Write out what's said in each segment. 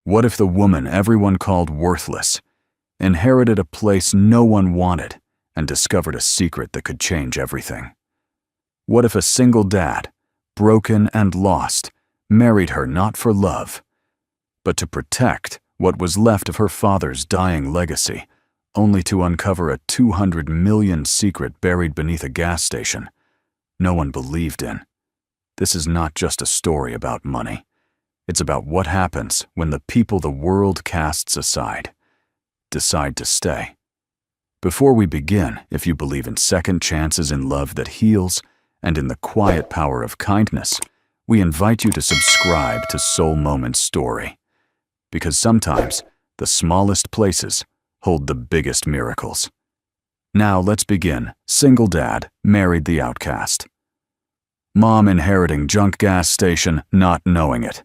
What if the woman everyone called worthless inherited a place no one wanted and discovered a secret that could change everything? What if a single dad, broken and lost, married her not for love, but to protect what was left of her father's dying legacy, only to uncover a 200 million secret buried beneath a gas station no one believed in? This is not just a story about money. It's about what happens when the people the world casts aside decide to stay. Before we begin, if you believe in second chances in love that heals and in the quiet power of kindness, we invite you to subscribe to Soul Moments Story, because sometimes the smallest places hold the biggest miracles. Now let's begin. Single dad married the outcast. Mom inheriting junk gas station, not knowing it.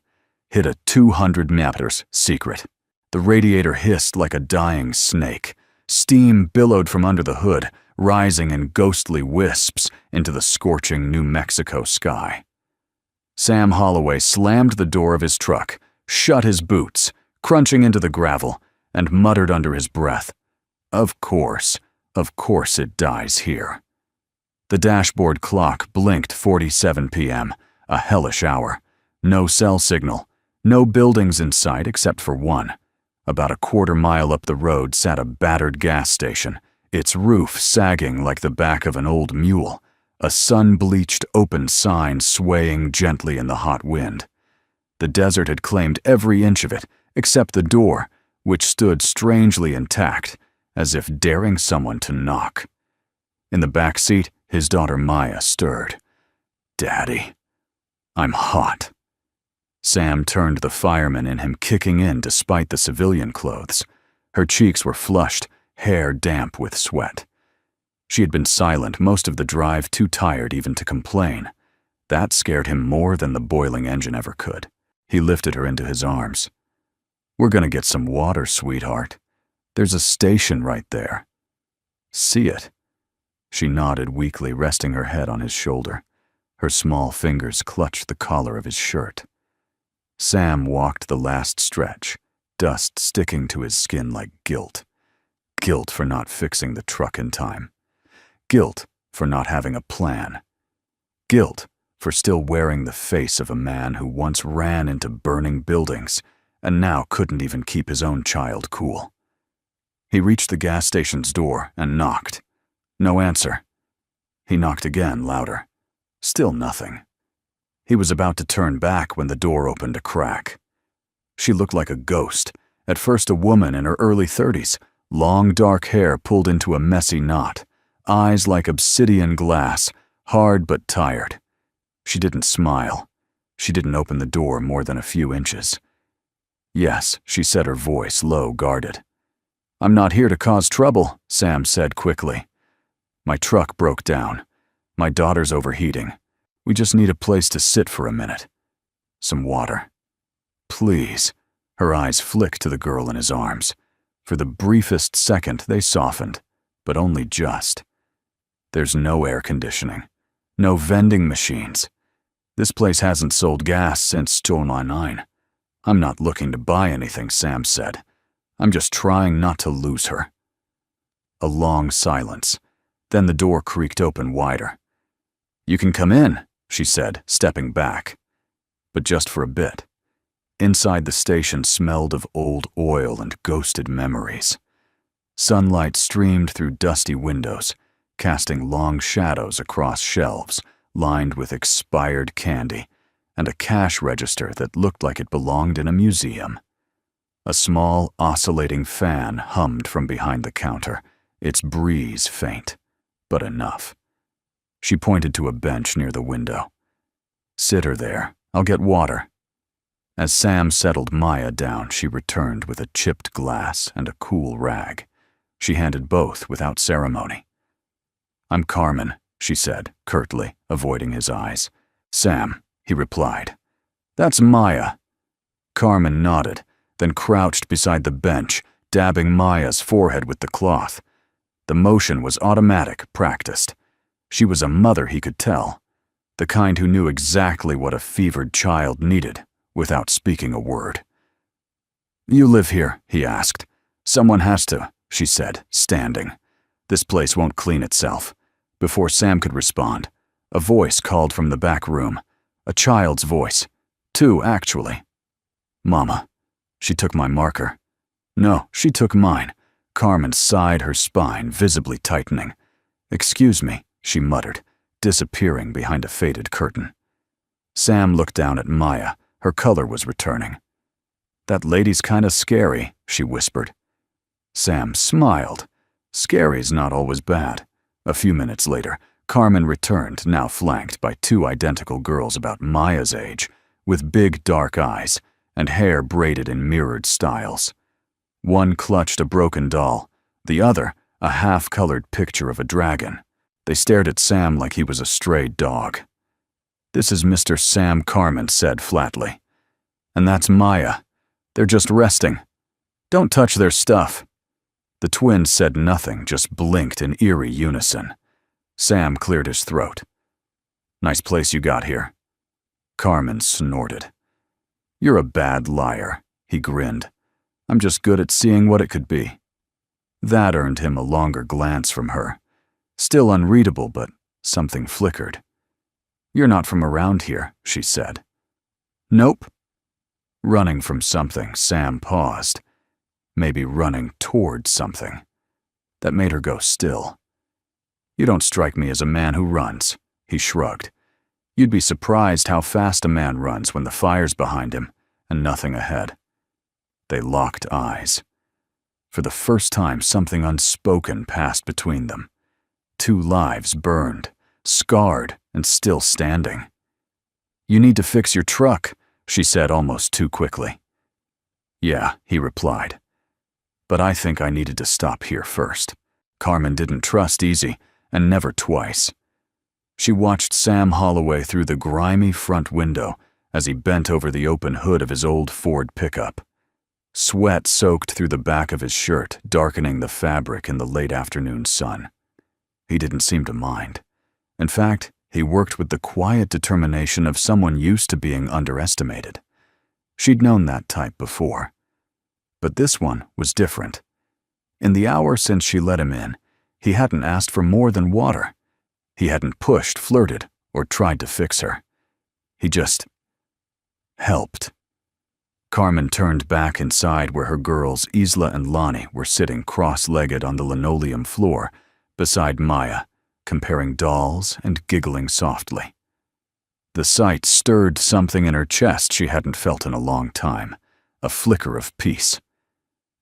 Hid a 200 meters secret. The radiator hissed like a dying snake. Steam billowed from under the hood, rising in ghostly wisps into the scorching New Mexico sky. Sam Holloway slammed the door of his truck, shut his boots, crunching into the gravel, and muttered under his breath, of course it dies here." The dashboard clock blinked 47 p.m., a hellish hour. No cell signal, no buildings in sight except for one. About a quarter mile up the road sat a battered gas station, its roof sagging like the back of an old mule, a sun-bleached open sign swaying gently in the hot wind. The desert had claimed every inch of it, except the door, which stood strangely intact, as if daring someone to knock. In the back seat, his daughter Maya stirred. "Daddy, I'm hot." Sam turned the fireman in him kicking in despite the civilian clothes. Her cheeks were flushed, hair damp with sweat. She had been silent most of the drive, too tired even to complain. That scared him more than the boiling engine ever could. He lifted her into his arms. "We're gonna get some water, sweetheart. There's a station right there. See it?" She nodded weakly, resting her head on his shoulder. Her small fingers clutched the collar of his shirt. Sam walked the last stretch, dust sticking to his skin like guilt. Guilt for not fixing the truck in time. Guilt for not having a plan. Guilt for still wearing the face of a man who once ran into burning buildings and now couldn't even keep his own child cool. He reached the gas station's door and knocked. No answer. He knocked again, louder. Still nothing. He was about to turn back when the door opened a crack. She looked like a ghost, at first a woman in her early 30s, long dark hair pulled into a messy knot, eyes like obsidian glass, hard but tired. She didn't smile. She didn't open the door more than a few inches. "Yes," she said, her voice low, guarded. "I'm not here to cause trouble," Sam said quickly. "My truck broke down. My daughter's overheating. We just need a place to sit for a minute. Some water. Please." Her eyes flicked to the girl in his arms. For the briefest second, they softened, but only just. "There's no air conditioning. No vending machines. This place hasn't sold gas since 2009. I'm not looking to buy anything," Sam said. "I'm just trying not to lose her." A long silence. Then the door creaked open wider. "You can come in," she said, stepping back. But just for a bit. Inside the station smelled of old oil and ghosted memories. Sunlight streamed through dusty windows, casting long shadows across shelves lined with expired candy and a cash register that looked like it belonged in a museum. A small, oscillating fan hummed from behind the counter, its breeze faint, but enough. She pointed to a bench near the window. "Sit her there. I'll get water." As Sam settled Maya down, she returned with a chipped glass and a cool rag. She handed both without ceremony. "I'm Carmen," she said, curtly, avoiding his eyes. "Sam," he replied. "That's Maya." Carmen nodded, then crouched beside the bench, dabbing Maya's forehead with the cloth. The motion was automatic, practiced. She was a mother, he could tell, the kind who knew exactly what a fevered child needed without speaking a word. You live here?" he asked. "Someone has to," she said, standing. "This place won't clean itself." Before Sam could respond, a voice called from the back room. A child's voice. 2, actually. "Mama." She took my marker. No, she took mine. Carmen sighed, her spine visibly tightening. "Excuse me," she muttered, disappearing behind a faded curtain. Sam looked down at Maya. Her color was returning. "That lady's kinda scary," she whispered. Sam smiled. Scary's not always bad. A few minutes later, Carmen returned, now flanked by 2 identical girls about Maya's age, with big dark eyes and hair braided in mirrored styles. One clutched a broken doll, the other a half-colored picture of a dragon. They stared at Sam like he was a stray dog. "This is Mr. Sam," Carmen said flatly. "And that's Maya. They're just resting. Don't touch their stuff." The twins said nothing, just blinked in eerie unison. Sam cleared his throat. "Nice place you got here." Carmen snorted. "You're a bad liar," he grinned. "I'm just good at seeing what it could be." That earned him a longer glance from her. Still unreadable, but something flickered. "You're not from around here," she said. "Nope." Running from something, Sam paused. Maybe running toward something. That made her go still. "You don't strike me as a man who runs," he shrugged. "You'd be surprised how fast a man runs when the fire's behind him and nothing ahead." They locked eyes. For the first time, something unspoken passed between them. 2 lives burned, scarred, and still standing. "You need to fix your truck," she said almost too quickly. "Yeah," he replied. "But I think I needed to stop here first." Carmen didn't trust easy, and never twice. She watched Sam Holloway through the grimy front window as he bent over the open hood of his old Ford pickup. Sweat soaked through the back of his shirt, darkening the fabric in the late afternoon sun. He didn't seem to mind. In fact, he worked with the quiet determination of someone used to being underestimated. She'd known that type before. But this one was different. In the hour since she let him in, he hadn't asked for more than water. He hadn't pushed, flirted, or tried to fix her. He just helped. Carmen turned back inside where her girls, Isla and Lonnie, were sitting cross-legged on the linoleum floor beside Maya, comparing dolls and giggling softly. The sight stirred something in her chest she hadn't felt in a long time, a flicker of peace.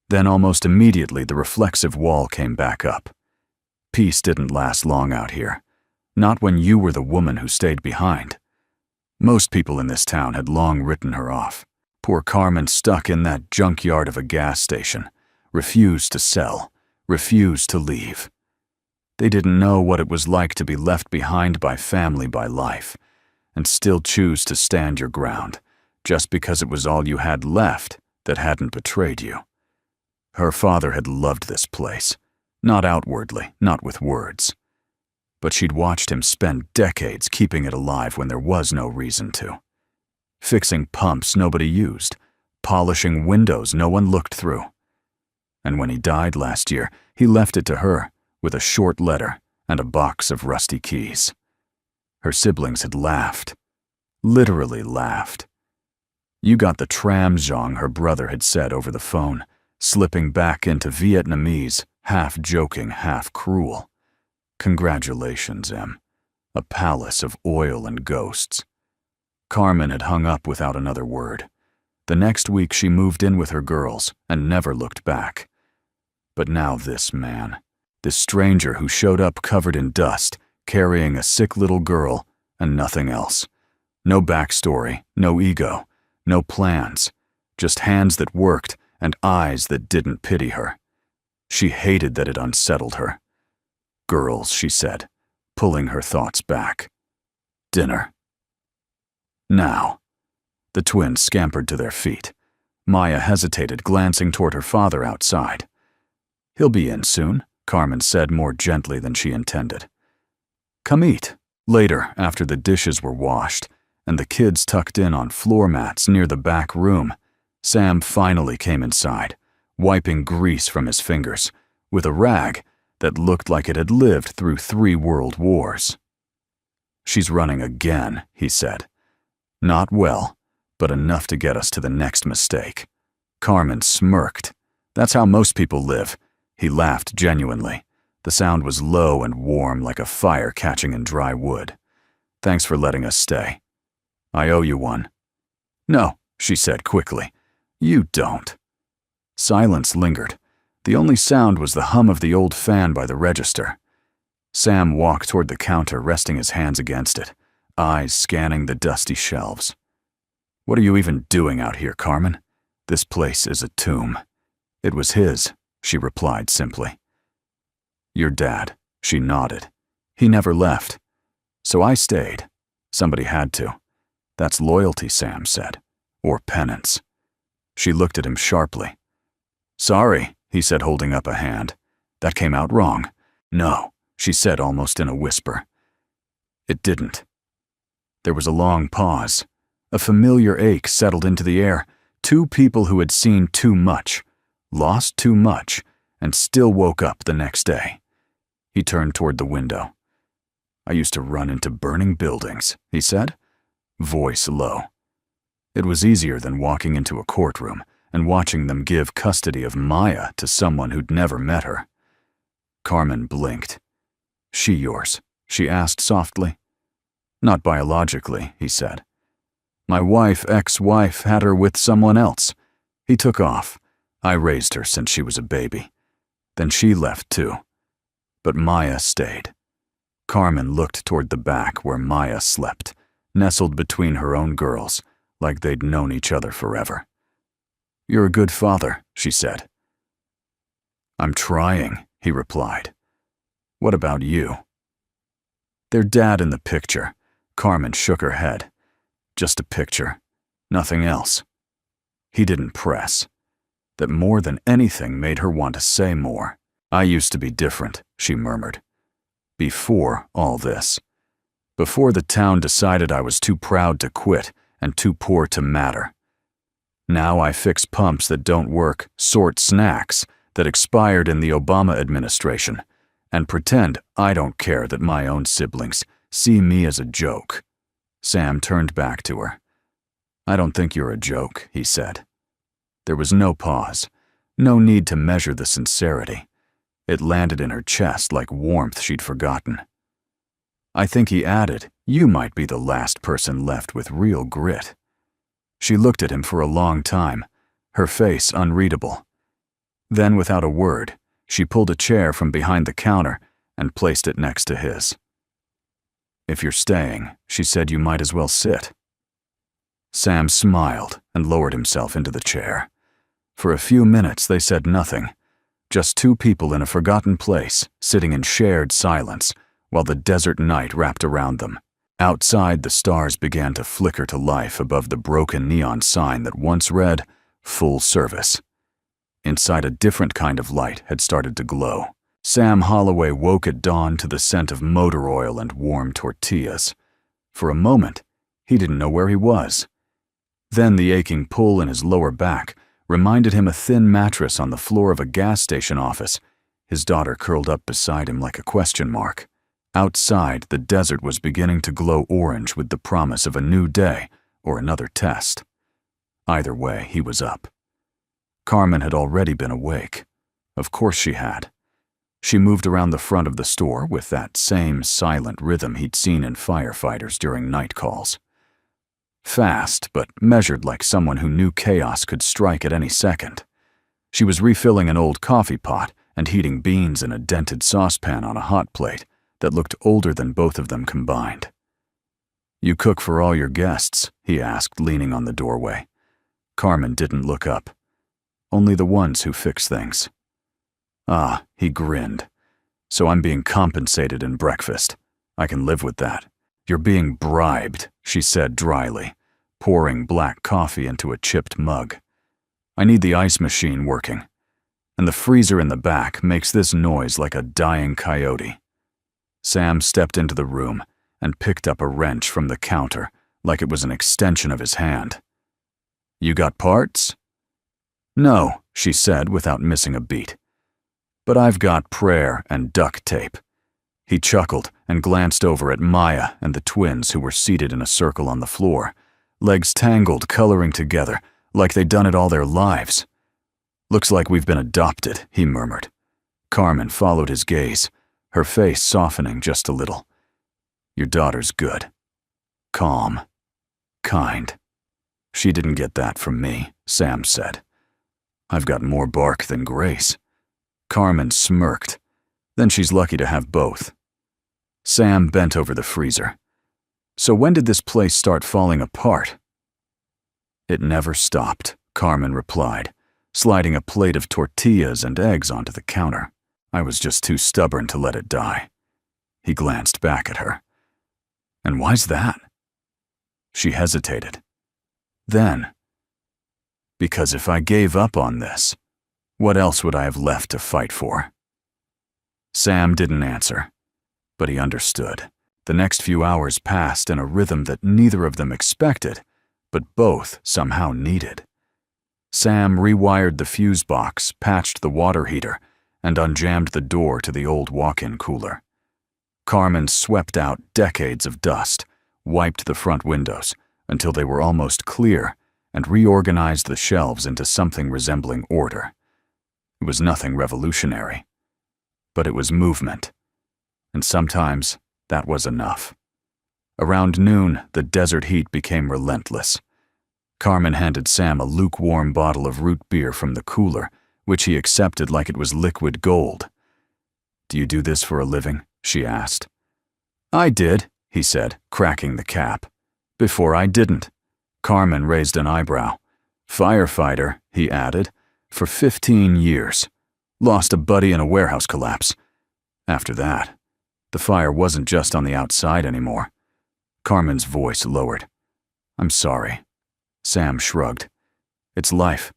Then almost immediately the reflexive wall came back up. Peace didn't last long out here, not when you were the woman who stayed behind. Most people in this town had long written her off. Poor Carmen stuck in that junkyard of a gas station, refused to sell, refused to leave. They didn't know what it was like to be left behind by family, by life, and still choose to stand your ground, just because it was all you had left that hadn't betrayed you. Her father had loved this place, not outwardly, not with words. But she'd watched him spend decades keeping it alive when there was no reason to. Fixing pumps nobody used, polishing windows no one looked through. And when he died last year, he left it to her with a short letter and a box of rusty keys. Her siblings had laughed, literally laughed. "You got the tram zhong," her brother had said over the phone, slipping back into Vietnamese, half joking, half cruel. "Congratulations, Em. A palace of oil and ghosts." Carmen had hung up without another word. The next week she moved in with her girls and never looked back. But now this man, this stranger who showed up covered in dust, carrying a sick little girl and nothing else. No backstory, no ego, no plans, just hands that worked and eyes that didn't pity her. She hated that it unsettled her. "Girls," she said, pulling her thoughts back. "Dinner. Now." The twins scampered to their feet. Maya hesitated, glancing toward her father outside. "He'll be in soon," Carmen said more gently than she intended. "Come eat." Later, after the dishes were washed and the kids tucked in on floor mats near the back room, Sam finally came inside, wiping grease from his fingers, with a rag that looked like it had lived through 3 world wars. "She's running again," he said. "Not well, but enough to get us to the next mistake." Carmen smirked. "That's how most people live." He laughed genuinely. The sound was low and warm like a fire catching in dry wood. "Thanks for letting us stay. I owe you one." "No," she said quickly. "You don't." Silence lingered. The only sound was the hum of the old fan by the register. Sam walked toward the counter, resting his hands against it, eyes scanning the dusty shelves. "What are you even doing out here, Carmen? This place is a tomb." "It was his," she replied simply. "Your dad," she nodded. "He never left. So I stayed. Somebody had to. That's loyalty," Sam said. "Or penance." She looked at him sharply. "Sorry," he said, holding up a hand. "That came out wrong." "No," she said almost in a whisper. "It didn't." There was a long pause. A familiar ache settled into the air. 2 people who had seen too much, lost too much, and still woke up the next day. He turned toward the window. "I used to run into burning buildings," he said, voice low. It was easier than walking into a courtroom and watching them give custody of Maya to someone who'd never met her. Carmen blinked. "She yours?" she asked softly. "Not biologically," he said. "My ex-wife, had her with someone else. He took off. I raised her since she was a baby. Then she left too. But Maya stayed." Carmen looked toward the back where Maya slept, nestled between her own girls, like they'd known each other forever. "You're a good father," she said. "I'm trying," he replied. "What about you?" "Their dad in the picture." Carmen shook her head. "Just a picture. Nothing else." He didn't press. That more than anything made her want to say more. "I used to be different," she murmured. "Before all this. Before the town decided I was too proud to quit and too poor to matter. Now I fix pumps that don't work, sort snacks that expired in the Obama administration, and pretend I don't care that my own siblings see me as a joke." Sam turned back to her. "I don't think you're a joke," he said. There was no pause, no need to measure the sincerity. It landed in her chest like warmth she'd forgotten. "I think," he added, "you might be the last person left with real grit." She looked at him for a long time, her face unreadable. Then, without a word, she pulled a chair from behind the counter and placed it next to his. "If you're staying," she said, "you might as well sit." Sam smiled and lowered himself into the chair. For a few minutes they said nothing, just 2 people in a forgotten place, sitting in shared silence, while the desert night wrapped around them. Outside, the stars began to flicker to life above the broken neon sign that once read, "Full Service." Inside, a different kind of light had started to glow. Sam Holloway woke at dawn to the scent of motor oil and warm tortillas. For a moment, he didn't know where he was. Then the aching pull in his lower back reminded him a thin mattress on the floor of a gas station office, his daughter curled up beside him like a question mark. Outside, the desert was beginning to glow orange with the promise of a new day or another test. Either way, he was up. Carmen had already been awake. Of course she had. She moved around the front of the store with that same silent rhythm he'd seen in firefighters during night calls. Fast, but measured like someone who knew chaos could strike at any second. She was refilling an old coffee pot and heating beans in a dented saucepan on a hot plate that looked older than both of them combined. "You cook for all your guests?" he asked, leaning on the doorway. Carmen didn't look up. "Only the ones who fix things." "Ah," he grinned. "So I'm being compensated in breakfast. I can live with that." "You're being bribed," she said dryly, pouring black coffee into a chipped mug. "I need the ice machine working, and the freezer in the back makes this noise like a dying coyote." Sam stepped into the room and picked up a wrench from the counter like it was an extension of his hand. "You got parts?" "No," she said without missing a beat. "But I've got prayer and duct tape." He chuckled and glanced over at Maya and the twins who were seated in a circle on the floor, legs tangled, coloring together, like they'd done it all their lives. "Looks like we've been adopted," he murmured. Carmen followed his gaze, her face softening just a little. "Your daughter's good. Calm. Kind." "She didn't get that from me," Sam said. "I've got more bark than grace." Carmen smirked. "Then she's lucky to have both." Sam bent over the freezer. "So when did this place start falling apart?" "It never stopped," Carmen replied, sliding a plate of tortillas and eggs onto the counter. "I was just too stubborn to let it die." He glanced back at her. "And why's that?" She hesitated. Then, "Because if I gave up on this, what else would I have left to fight for?" Sam didn't answer, but he understood. The next few hours passed in a rhythm that neither of them expected, but both somehow needed. Sam rewired the fuse box, patched the water heater, and unjammed the door to the old walk-in cooler. Carmen swept out decades of dust, wiped the front windows until they were almost clear, and reorganized the shelves into something resembling order. It was nothing revolutionary, but it was movement, and sometimes that was enough. Around noon, the desert heat became relentless. Carmen handed Sam a lukewarm bottle of root beer from the cooler, which he accepted like it was liquid gold. "Do you do this for a living?" she asked. "I did," he said, cracking the cap. "Before I didn't." Carmen raised an eyebrow. "Firefighter," he added, "for 15 years. Lost a buddy in a warehouse collapse. After that, the fire wasn't just on the outside anymore." Carmen's voice lowered. "I'm sorry." Sam shrugged. "It's life.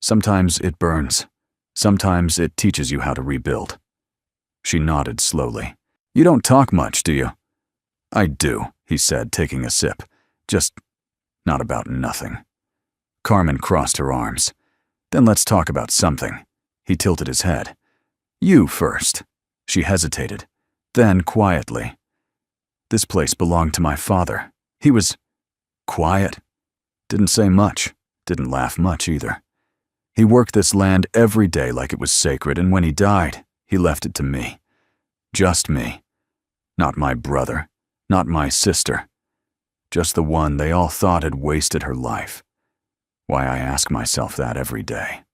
Sometimes it burns. Sometimes it teaches you how to rebuild." She nodded slowly. "You don't talk much, do you?" "I do," he said, taking a sip. "Just not about nothing." Carmen crossed her arms. "Then let's talk about something." He tilted his head. "You first." She hesitated. Then, quietly, "This place belonged to my father. He was quiet. Didn't say much. Didn't laugh much either. He worked this land every day like it was sacred, and when he died, he left it to me. Just me. Not my brother. Not my sister. Just the one they all thought had wasted her life. Why, I ask myself that every day."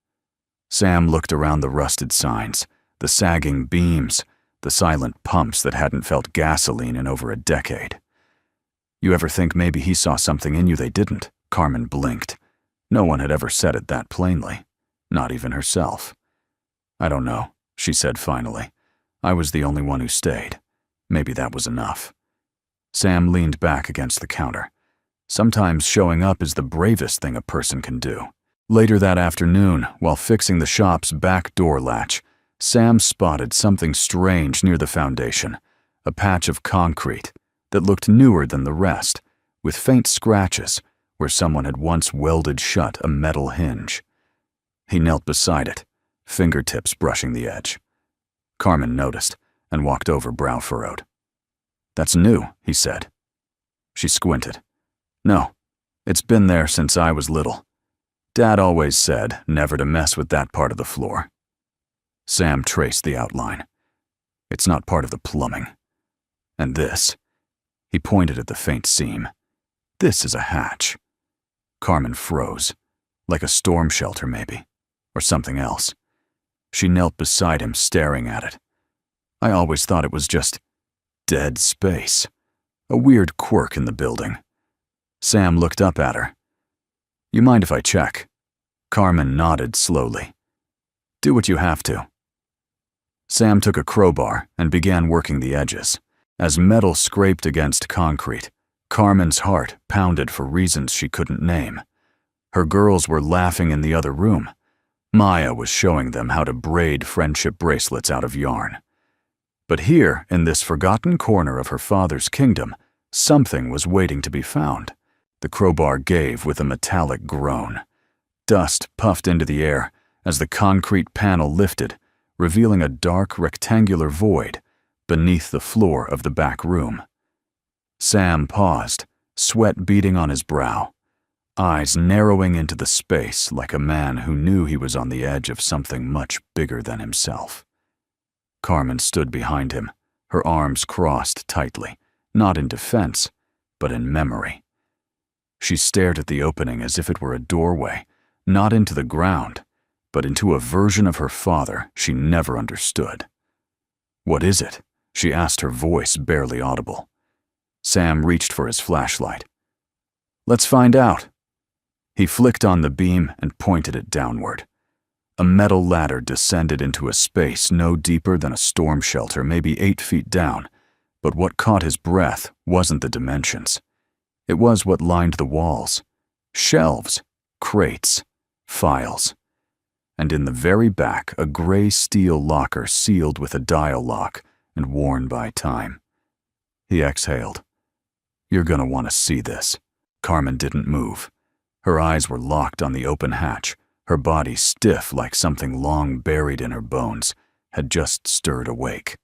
Sam looked around the rusted signs, the sagging beams, the silent pumps that hadn't felt gasoline in over a decade. "You ever think maybe he saw something in you they didn't?" Carmen blinked. No one had ever said it that plainly, not even herself. "I don't know," she said finally. "I was the only one who stayed. Maybe that was enough." Sam leaned back against the counter. Sometimes showing up is the bravest thing a person can do. Later that afternoon, while fixing the shop's back door latch, Sam spotted something strange near the foundation, a patch of concrete that looked newer than the rest, with faint scratches where someone had once welded shut a metal hinge. He knelt beside it, fingertips brushing the edge. Carmen noticed and walked over, brow furrowed. "That's new," he said. She squinted. "No, it's been there since I was little. Dad always said never to mess with that part of the floor." Sam traced the outline. "It's not part of the plumbing. And this," he pointed at the faint seam, "this is a hatch." Carmen froze, like a storm shelter maybe, or something else. She knelt beside him, staring at it. "I always thought it was just dead space, a weird quirk in the building." Sam looked up at her. "You mind if I check?" Carmen nodded slowly. "Do what you have to." Sam took a crowbar and began working the edges. As metal scraped against concrete, Carmen's heart pounded for reasons she couldn't name. Her girls were laughing in the other room. Maya was showing them how to braid friendship bracelets out of yarn. But here, in this forgotten corner of her father's kingdom, something was waiting to be found. The crowbar gave with a metallic groan. dust puffed into the air as the concrete panel lifted, revealing a dark rectangular void beneath the floor of the back room. Sam paused, sweat beading on his brow, eyes narrowing into the space like a man who knew he was on the edge of something much bigger than himself. Carmen stood behind him, her arms crossed tightly, not in defense, but in memory. She stared at the opening as if it were a doorway, not into the ground, but into a version of her father she never understood. "What is it?" she asked, her voice barely audible. Sam reached for his flashlight. "Let's find out." He flicked on the beam and pointed it downward. A metal ladder descended into a space no deeper than a storm shelter, maybe 8 feet down, but what caught his breath wasn't the dimensions. It was what lined the walls. Shelves, crates, files. And in the very back, a gray steel locker sealed with a dial lock and worn by time. He exhaled. "You're gonna want to see this." Carmen didn't move. Her eyes were locked on the open hatch, her body stiff like something long buried in her bones had just stirred awake.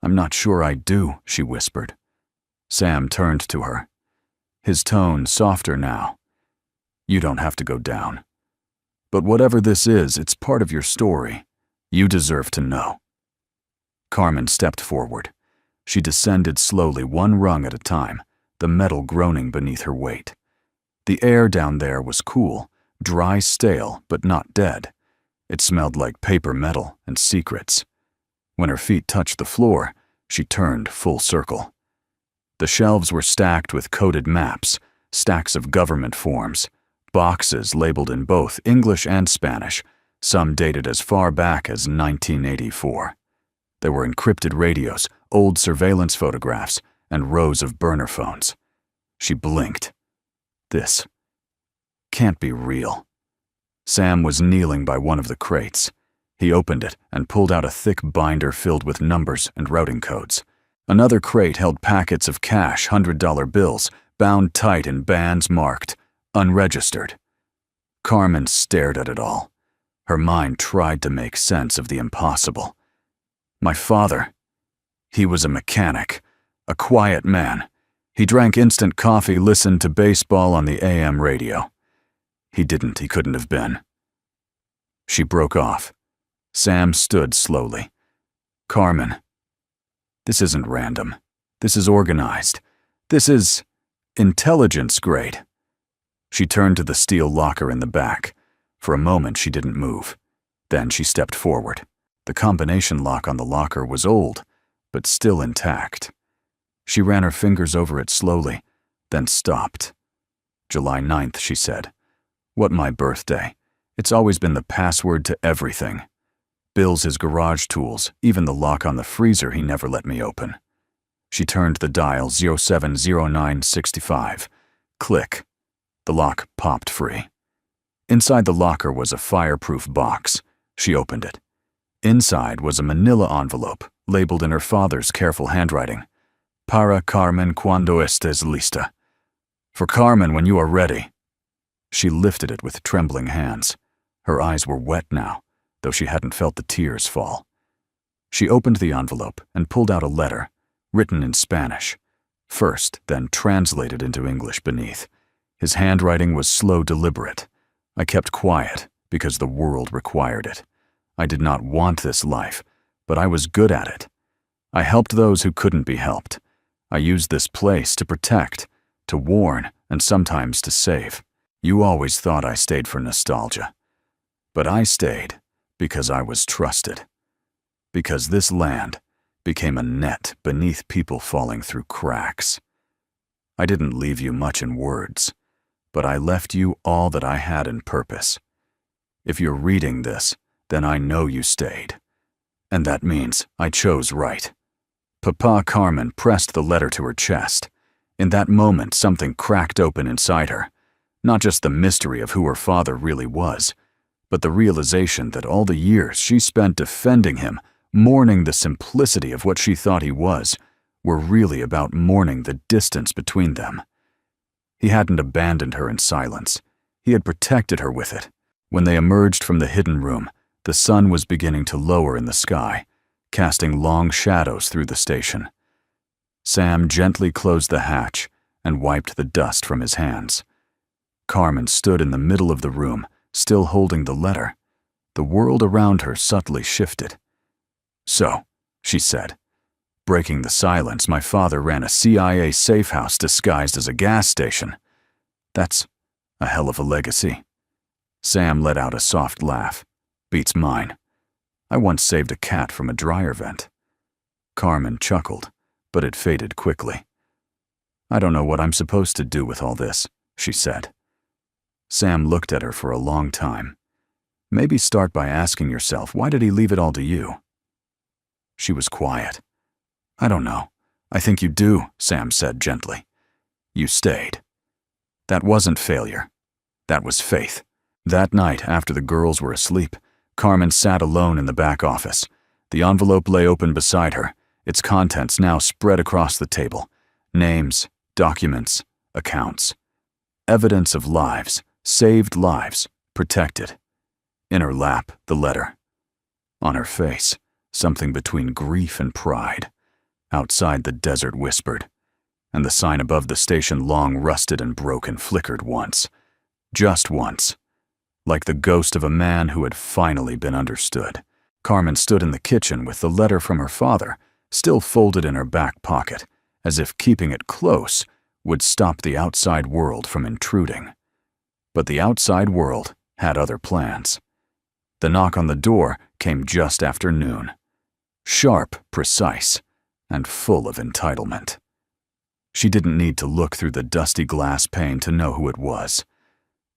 "I'm not sure I do," she whispered. Sam turned to her, his tone softer now. "You don't have to go down. But whatever this is, it's part of your story. You deserve to know." Carmen stepped forward. She descended slowly, one rung at a time, the metal groaning beneath her weight. The air down there was cool, dry, stale, but not dead. It smelled like paper metal and secrets. When her feet touched the floor, she turned full circle. The shelves were stacked with coded maps, stacks of government forms, boxes labeled in both English and Spanish, some dated as far back as 1984. There were encrypted radios, old surveillance photographs, and rows of burner phones. She blinked. This can't be real. Sam was kneeling by one of the crates. He opened it and pulled out a thick binder filled with numbers and routing codes. Another crate held packets of cash, $100 bills, bound tight in bands marked unregistered. Carmen stared at it all. Her mind tried to make sense of the impossible. My father, he was a mechanic, a quiet man. He drank instant coffee, listened to baseball on the AM radio. He couldn't have been. She broke off. Sam stood slowly. "Carmen, this isn't random. This is organized. This is intelligence grade." She turned to the steel locker in the back. For a moment, she didn't move. Then she stepped forward. The combination lock on the locker was old, but still intact. She ran her fingers over it slowly, then stopped. "July 9th, she said. "What, my birthday? It's always been the password to everything. Bill's his garage tools, even the lock on the freezer he never let me open." She turned the dial 070965. Click. The lock popped free. Inside the locker was a fireproof box. She opened it. Inside was a manila envelope, labeled in her father's careful handwriting. "Para Carmen cuando estés lista." "For Carmen when you are ready." She lifted it with trembling hands. Her eyes were wet now, though she hadn't felt the tears fall. She opened the envelope and pulled out a letter, written in Spanish. First, then translated into English beneath. His handwriting was slow, deliberate. I kept quiet because the world required it. I did not want this life, but I was good at it. I helped those who couldn't be helped. I used this place to protect, to warn, and sometimes to save. You always thought I stayed for nostalgia. But I stayed because I was trusted. Because this land became a net beneath people falling through cracks. I didn't leave you much in words, but I left you all that I had in purpose. If you're reading this, then I know you stayed. And that means I chose right. Papa Carmen pressed the letter to her chest. In that moment, something cracked open inside her. Not just the mystery of who her father really was, but the realization that all the years she spent defending him, mourning the simplicity of what she thought he was, were really about mourning the distance between them. He hadn't abandoned her in silence. He had protected her with it. When they emerged from the hidden room, the sun was beginning to lower in the sky, casting long shadows through the station. Sam gently closed the hatch and wiped the dust from his hands. Carmen stood in the middle of the room, still holding the letter. The world around her subtly shifted. "So," she said. Breaking the silence, "my father ran a CIA safe house disguised as a gas station. That's a hell of a legacy." Sam let out a soft laugh. "Beats mine. I once saved a cat from a dryer vent." Carmen chuckled, but it faded quickly. "I don't know what I'm supposed to do with all this," she said. Sam looked at her for a long time. "Maybe start by asking yourself, why did he leave it all to you?" She was quiet. "I don't know. I think you do," Sam said gently. "You stayed. That wasn't failure. That was faith." That night, after the girls were asleep, Carmen sat alone in the back office. The envelope lay open beside her, its contents now spread across the table. Names, documents, accounts. Evidence of lives, saved lives, protected. In her lap, the letter. On her face, something between grief and pride. Outside, the desert whispered, and the sign above the station, long rusted and broken, flickered once. Just once. Like the ghost of a man who had finally been understood. Carmen stood in the kitchen with the letter from her father, still folded in her back pocket, as if keeping it close would stop the outside world from intruding. But the outside world had other plans. The knock on the door came just after noon. Sharp, precise, and full of entitlement. She didn't need to look through the dusty glass pane to know who it was.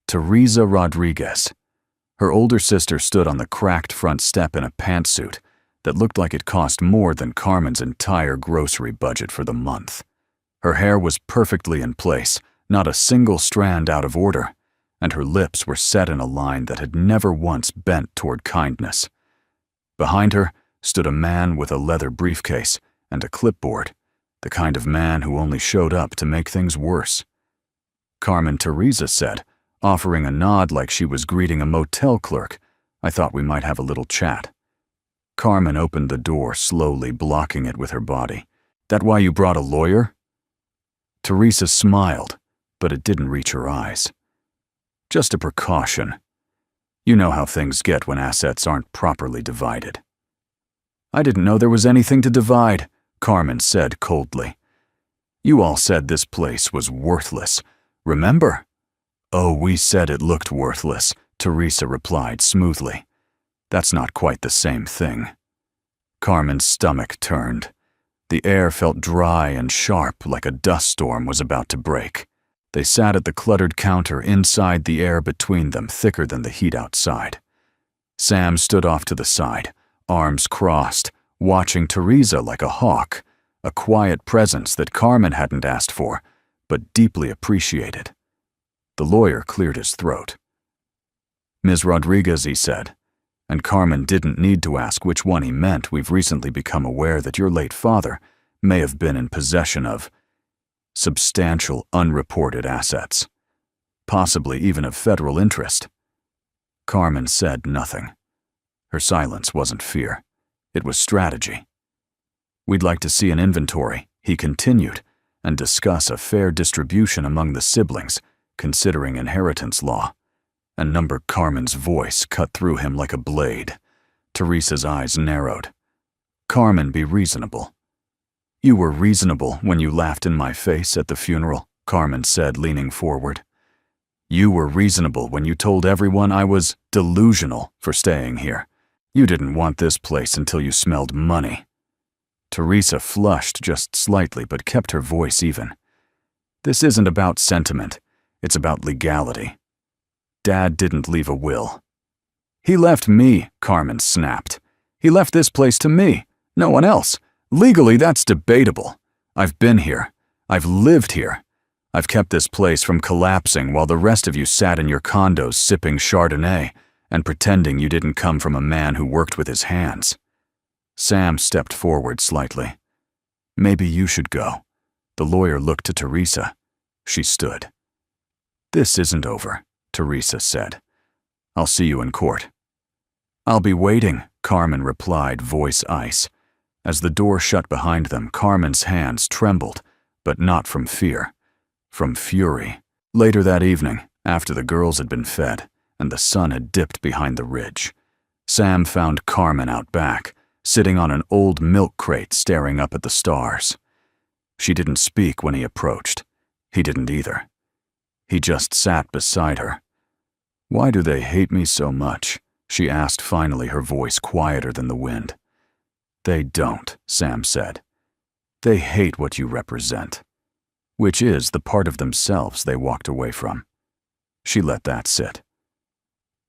Teresa Rodriguez. Her older sister stood on the cracked front step in a pantsuit that looked like it cost more than Carmen's entire grocery budget for the month. Her hair was perfectly in place, not a single strand out of order, and her lips were set in a line that had never once bent toward kindness. Behind her stood a man with a leather briefcase and a clipboard, the kind of man who only showed up to make things worse. "Carmen," Teresa said, offering a nod like she was greeting a motel clerk. "I thought we might have a little chat." Carmen opened the door slowly, blocking it with her body. "That why you brought a lawyer?" Teresa smiled, but it didn't reach her eyes. "Just a precaution. You know how things get when assets aren't properly divided." "I didn't know there was anything to divide," Carmen said coldly. "You all said this place was worthless. Remember?" "Oh, we said it looked worthless," Teresa replied smoothly. "That's not quite the same thing." Carmen's stomach turned. The air felt dry and sharp, like a dust storm was about to break. They sat at the cluttered counter, inside, the air between them thicker than the heat outside. Sam stood off to the side, arms crossed, watching Teresa like a hawk, a quiet presence that Carmen hadn't asked for, but deeply appreciated. The lawyer cleared his throat. "Ms. Rodriguez," he said, and Carmen didn't need to ask which one he meant. "We've recently become aware that your late father may have been in possession of substantial unreported assets, possibly even of federal interest." Carmen said nothing. Her silence wasn't fear. It was strategy. "We'd like to see an inventory," he continued, "and discuss a fair distribution among the siblings, considering inheritance law." And number Carmen's voice cut through him like a blade. Teresa's eyes narrowed. "Carmen, be reasonable." "You were reasonable when you laughed in my face at the funeral," Carmen said, leaning forward. "You were reasonable when you told everyone I was delusional for staying here. You didn't want this place until you smelled money." Teresa flushed just slightly but kept her voice even. "This isn't about sentiment. It's about legality. Dad didn't leave a will." "He left me," Carmen snapped. "He left this place to me, no one else. Legally, that's debatable. I've been here. I've lived here. I've kept this place from collapsing while the rest of you sat in your condos sipping Chardonnay and pretending you didn't come from a man who worked with his hands." Sam stepped forward slightly. "Maybe you should go." The lawyer looked to Teresa. She stood. "This isn't over," Teresa said. "I'll see you in court." "I'll be waiting," Carmen replied, voice ice. As the door shut behind them, Carmen's hands trembled, but not from fear, from fury. Later that evening, after the girls had been fed and the sun had dipped behind the ridge, Sam found Carmen out back, sitting on an old milk crate staring up at the stars. She didn't speak when he approached. He didn't either. He just sat beside her. "Why do they hate me so much?" she asked finally, her voice quieter than the wind. "They don't," Sam said. "They hate what you represent," which is the part of themselves they walked away from. She let that sit.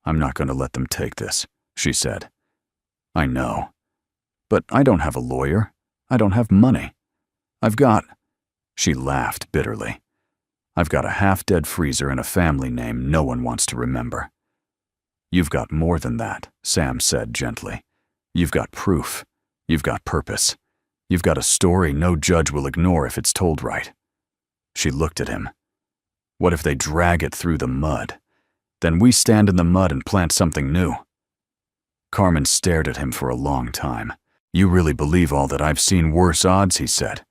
"I'm not going to let them take this," she said. "I know. But I don't have a lawyer. I don't have money. I've got—" She laughed bitterly. "I've got a half-dead freezer and a family name no one wants to remember." "You've got more than that," Sam said gently. "You've got proof. You've got purpose. You've got a story no judge will ignore if it's told right." She looked at him. "What if they drag it through the mud? Then we stand in the mud and plant something new." Carmen stared at him for a long time. "You really believe all that? I've seen worse odds," he said.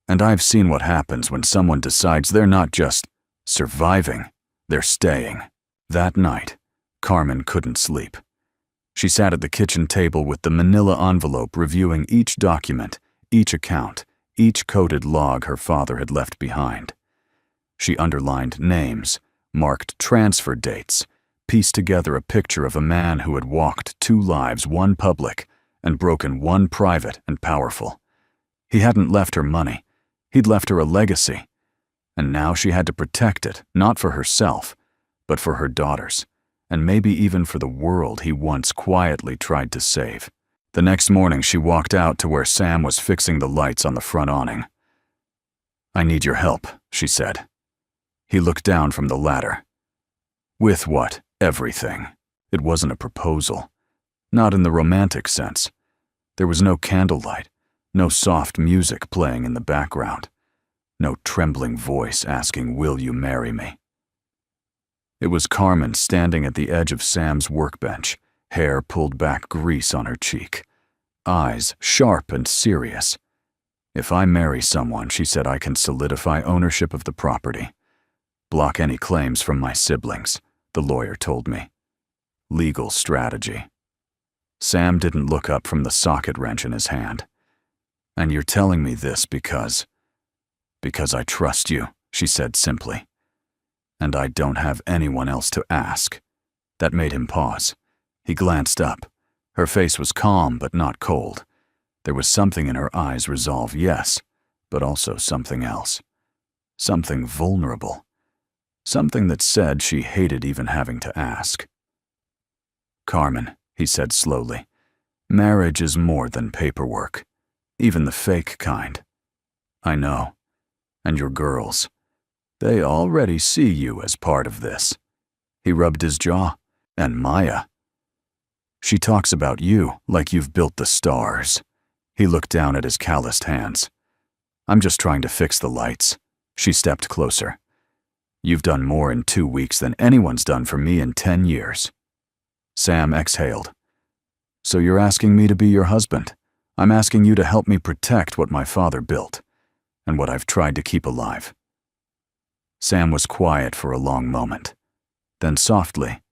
"And I've seen what happens when someone decides they're not just surviving, they're staying." That night, Carmen couldn't sleep. She sat at the kitchen table with the manila envelope reviewing each document, each account, each coded log her father had left behind. She underlined names, marked transfer dates, pieced together a picture of a man who had walked 2 lives, 1 public, and broken 1 private and powerful. He hadn't left her money. He'd left her a legacy. And now she had to protect it, not for herself, but for her daughters, and maybe even for the world he once quietly tried to save. The next morning, she walked out to where Sam was fixing the lights on the front awning. "I need your help," she said. He looked down from the ladder. "With what? Everything." It wasn't a proposal. Not in the romantic sense. There was no candlelight, no soft music playing in the background, no trembling voice asking, "Will you marry me?" It was Carmen standing at the edge of Sam's workbench, hair pulled back, grease on her cheek, eyes sharp and serious. "If I marry someone," she said, "I can solidify ownership of the property. Block any claims from my siblings," the lawyer told me. Legal strategy. Sam didn't look up from the socket wrench in his hand. "And you're telling me this because I trust you," she said simply. "And I don't have anyone else to ask." That made him pause. He glanced up. Her face was calm but not cold. There was something in her eyes, resolve, yes, but also something else. Something vulnerable. Something that said she hated even having to ask. "Carmen," he said slowly, "marriage is more than paperwork, even the fake kind. I know. And your girls. They already see you as part of this." He rubbed his jaw. "And Maya. She talks about you like you've built the stars." He looked down at his calloused hands. "I'm just trying to fix the lights." She stepped closer. "You've done more in 2 weeks than anyone's done for me in 10 years. Sam exhaled. "So you're asking me to be your husband? I'm asking you to help me protect what my father built, and what I've tried to keep alive." Sam was quiet for a long moment. Then softly,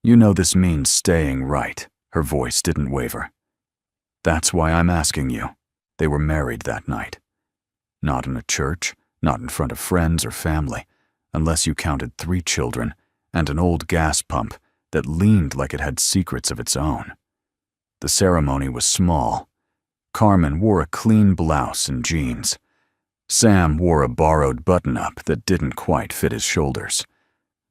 "You know this means staying right." Her voice didn't waver. "That's why I'm asking you." They were married that night. Not in a church, not in front of friends or family, unless you counted 3 children and an old gas pump that leaned like it had secrets of its own. The ceremony was small. Carmen wore a clean blouse and jeans. Sam wore a borrowed button-up that didn't quite fit his shoulders.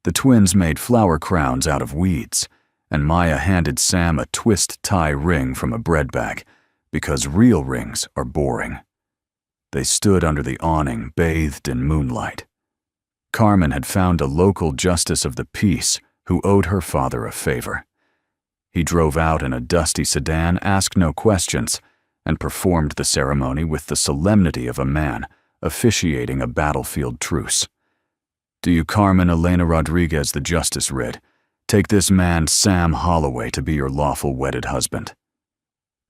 The twins made flower crowns out of weeds, and Maya handed Sam a twist-tie ring from a bread bag, because real rings are boring. They stood under the awning, bathed in moonlight. Carmen had found a local justice of the peace who owed her father a favor. He drove out in a dusty sedan, asked no questions, and performed the ceremony with the solemnity of a man officiating a battlefield truce. Do you Carmen Elena Rodriguez the justice writ take this man Sam Holloway to be your lawful wedded husband?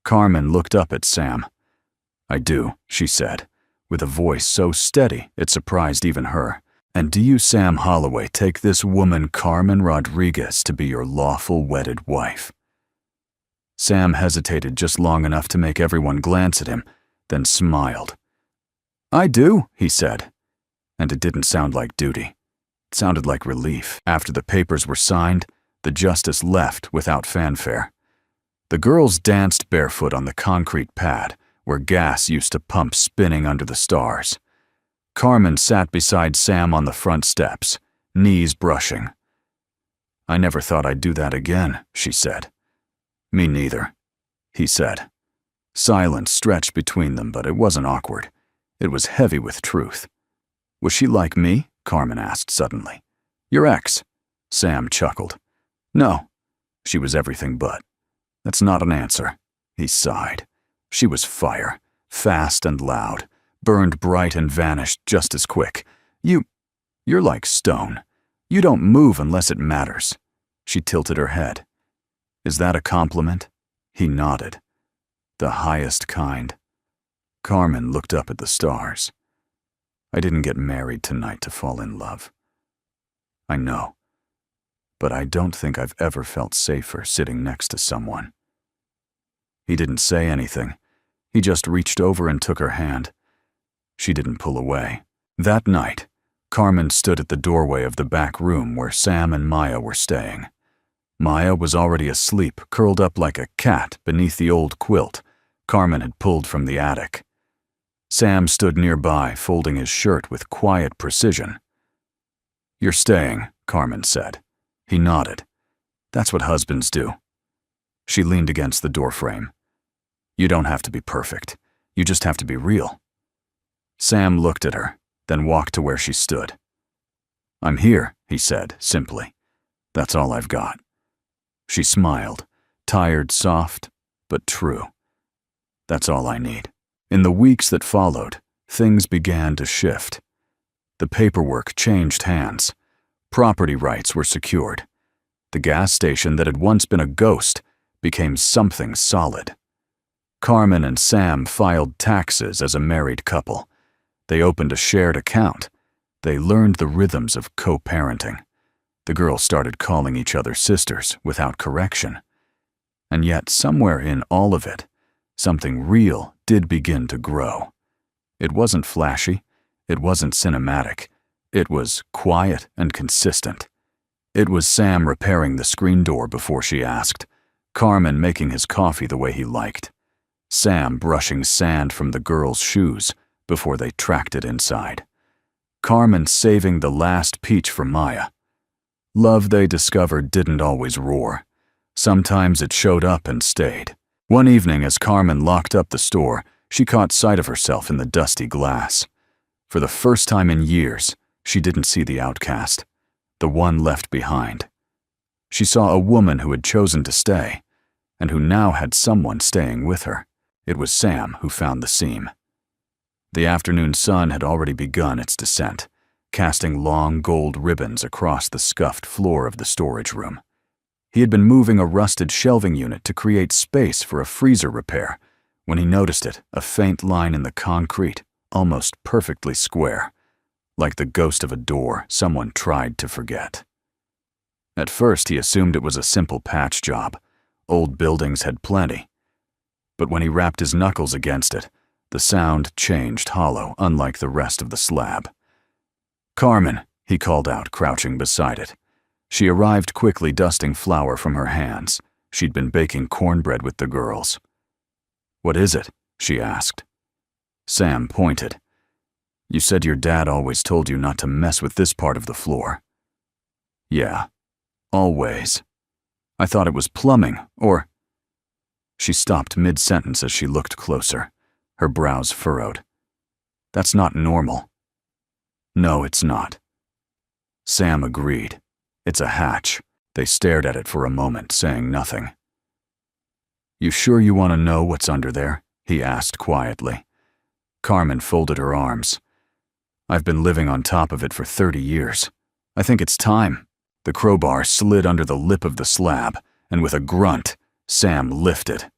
Carmen looked up at Sam. I do, she said, with a voice so steady it surprised even her. And do you, Sam Holloway, take this woman Carmen Rodriguez to be your lawful wedded wife? Sam hesitated just long enough to make everyone glance at him, then smiled. I do, he said. And it didn't sound like duty. It sounded like relief. After the papers were signed, the justice left without fanfare. The girls danced barefoot on the concrete pad, where gas used to pump spinning under the stars. Carmen sat beside Sam on the front steps, knees brushing. I never thought I'd do that again, she said. Me neither, he said. Silence stretched between them, but it wasn't awkward. It was heavy with truth. Was she like me? Carmen asked suddenly. Your ex? Sam chuckled. No, she was everything but. That's not an answer. He sighed. She was fire, fast and loud, burned bright and vanished just as quick. You're like stone. You don't move unless it matters. She tilted her head. Is that a compliment? He nodded. The highest kind. Carmen looked up at the stars. I didn't get married tonight to fall in love. I know, but I don't think I've ever felt safer sitting next to someone. He didn't say anything. He just reached over and took her hand. She didn't pull away. That night, Carmen stood at the doorway of the back room where Sam and Maya were staying. Maya was already asleep, curled up like a cat beneath the old quilt Carmen had pulled from the attic. Sam stood nearby, folding his shirt with quiet precision. You're staying, Carmen said. He nodded. That's what husbands do. She leaned against the doorframe. You don't have to be perfect. You just have to be real. Sam looked at her, then walked to where she stood. I'm here, he said, simply. That's all I've got. She smiled, tired, soft, but true. That's all I need. In the weeks that followed, things began to shift. The paperwork changed hands. Property rights were secured. The gas station that had once been a ghost became something solid. Carmen and Sam filed taxes as a married couple. They opened a shared account. They learned the rhythms of co-parenting. The girls started calling each other sisters without correction. And yet, somewhere in all of it, something real did begin to grow. It wasn't flashy. It wasn't cinematic. It was quiet and consistent. It was Sam repairing the screen door before she asked, Carmen making his coffee the way he liked, Sam brushing sand from the girls' shoes before they tracked it inside, Carmen saving the last peach for Maya. Love, they discovered, didn't always roar. Sometimes it showed up and stayed. One evening, as Carmen locked up the store, she caught sight of herself in the dusty glass. For the first time in years, she didn't see the outcast, the one left behind. She saw a woman who had chosen to stay, and who now had someone staying with her. It was Sam who found the seam. The afternoon sun had already begun its descent, casting long gold ribbons across the scuffed floor of the storage room. He had been moving a rusted shelving unit to create space for a freezer repair when he noticed it, a faint line in the concrete, almost perfectly square, like the ghost of a door someone tried to forget. At first, he assumed it was a simple patch job. Old buildings had plenty. But when he rapped his knuckles against it, the sound changed hollow, unlike the rest of the slab. Carmen, he called out, crouching beside it. She arrived quickly, dusting flour from her hands. She'd been baking cornbread with the girls. What is it? She asked. Sam pointed. You said your dad always told you not to mess with this part of the floor. Yeah, always. I thought it was plumbing, or... She stopped mid-sentence as she looked closer, her brows furrowed. That's not normal. No, it's not. Sam agreed. It's a hatch. They stared at it for a moment, saying nothing. You sure you want to know what's under there? He asked quietly. Carmen folded her arms. I've been living on top of it for 30 years. I think it's time. The crowbar slid under the lip of the slab, and with a grunt, Sam lifted.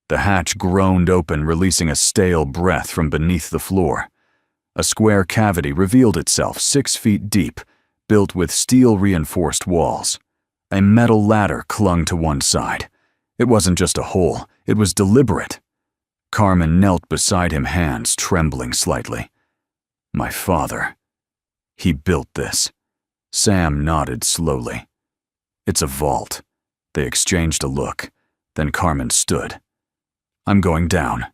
The hatch groaned open, releasing a stale breath from beneath the floor. A square cavity revealed itself 6 feet deep, built with steel-reinforced walls. A metal ladder clung to one side. It wasn't just a hole, it was deliberate. Carmen knelt beside him, hands trembling slightly. My father. He built this. Sam nodded slowly. It's a vault. They exchanged a look. Then Carmen stood. I'm going down.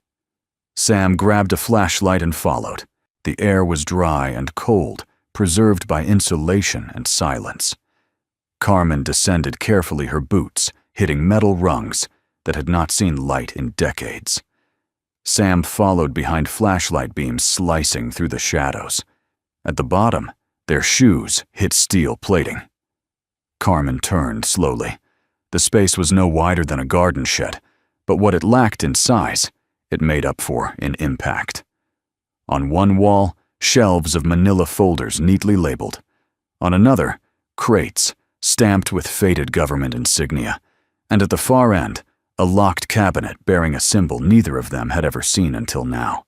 Sam grabbed a flashlight and followed. The air was dry and cold, preserved by insulation and silence. Carmen descended carefully, her boots hitting metal rungs that had not seen light in decades. Sam followed behind, flashlight beams slicing through the shadows. At the bottom, their shoes hit steel plating. Carmen turned slowly. The space was no wider than a garden shed, but what it lacked in size, it made up for in impact. On one wall, shelves of manila folders neatly labeled. On another, crates stamped with faded government insignia. And at the far end, a locked cabinet bearing a symbol neither of them had ever seen until now.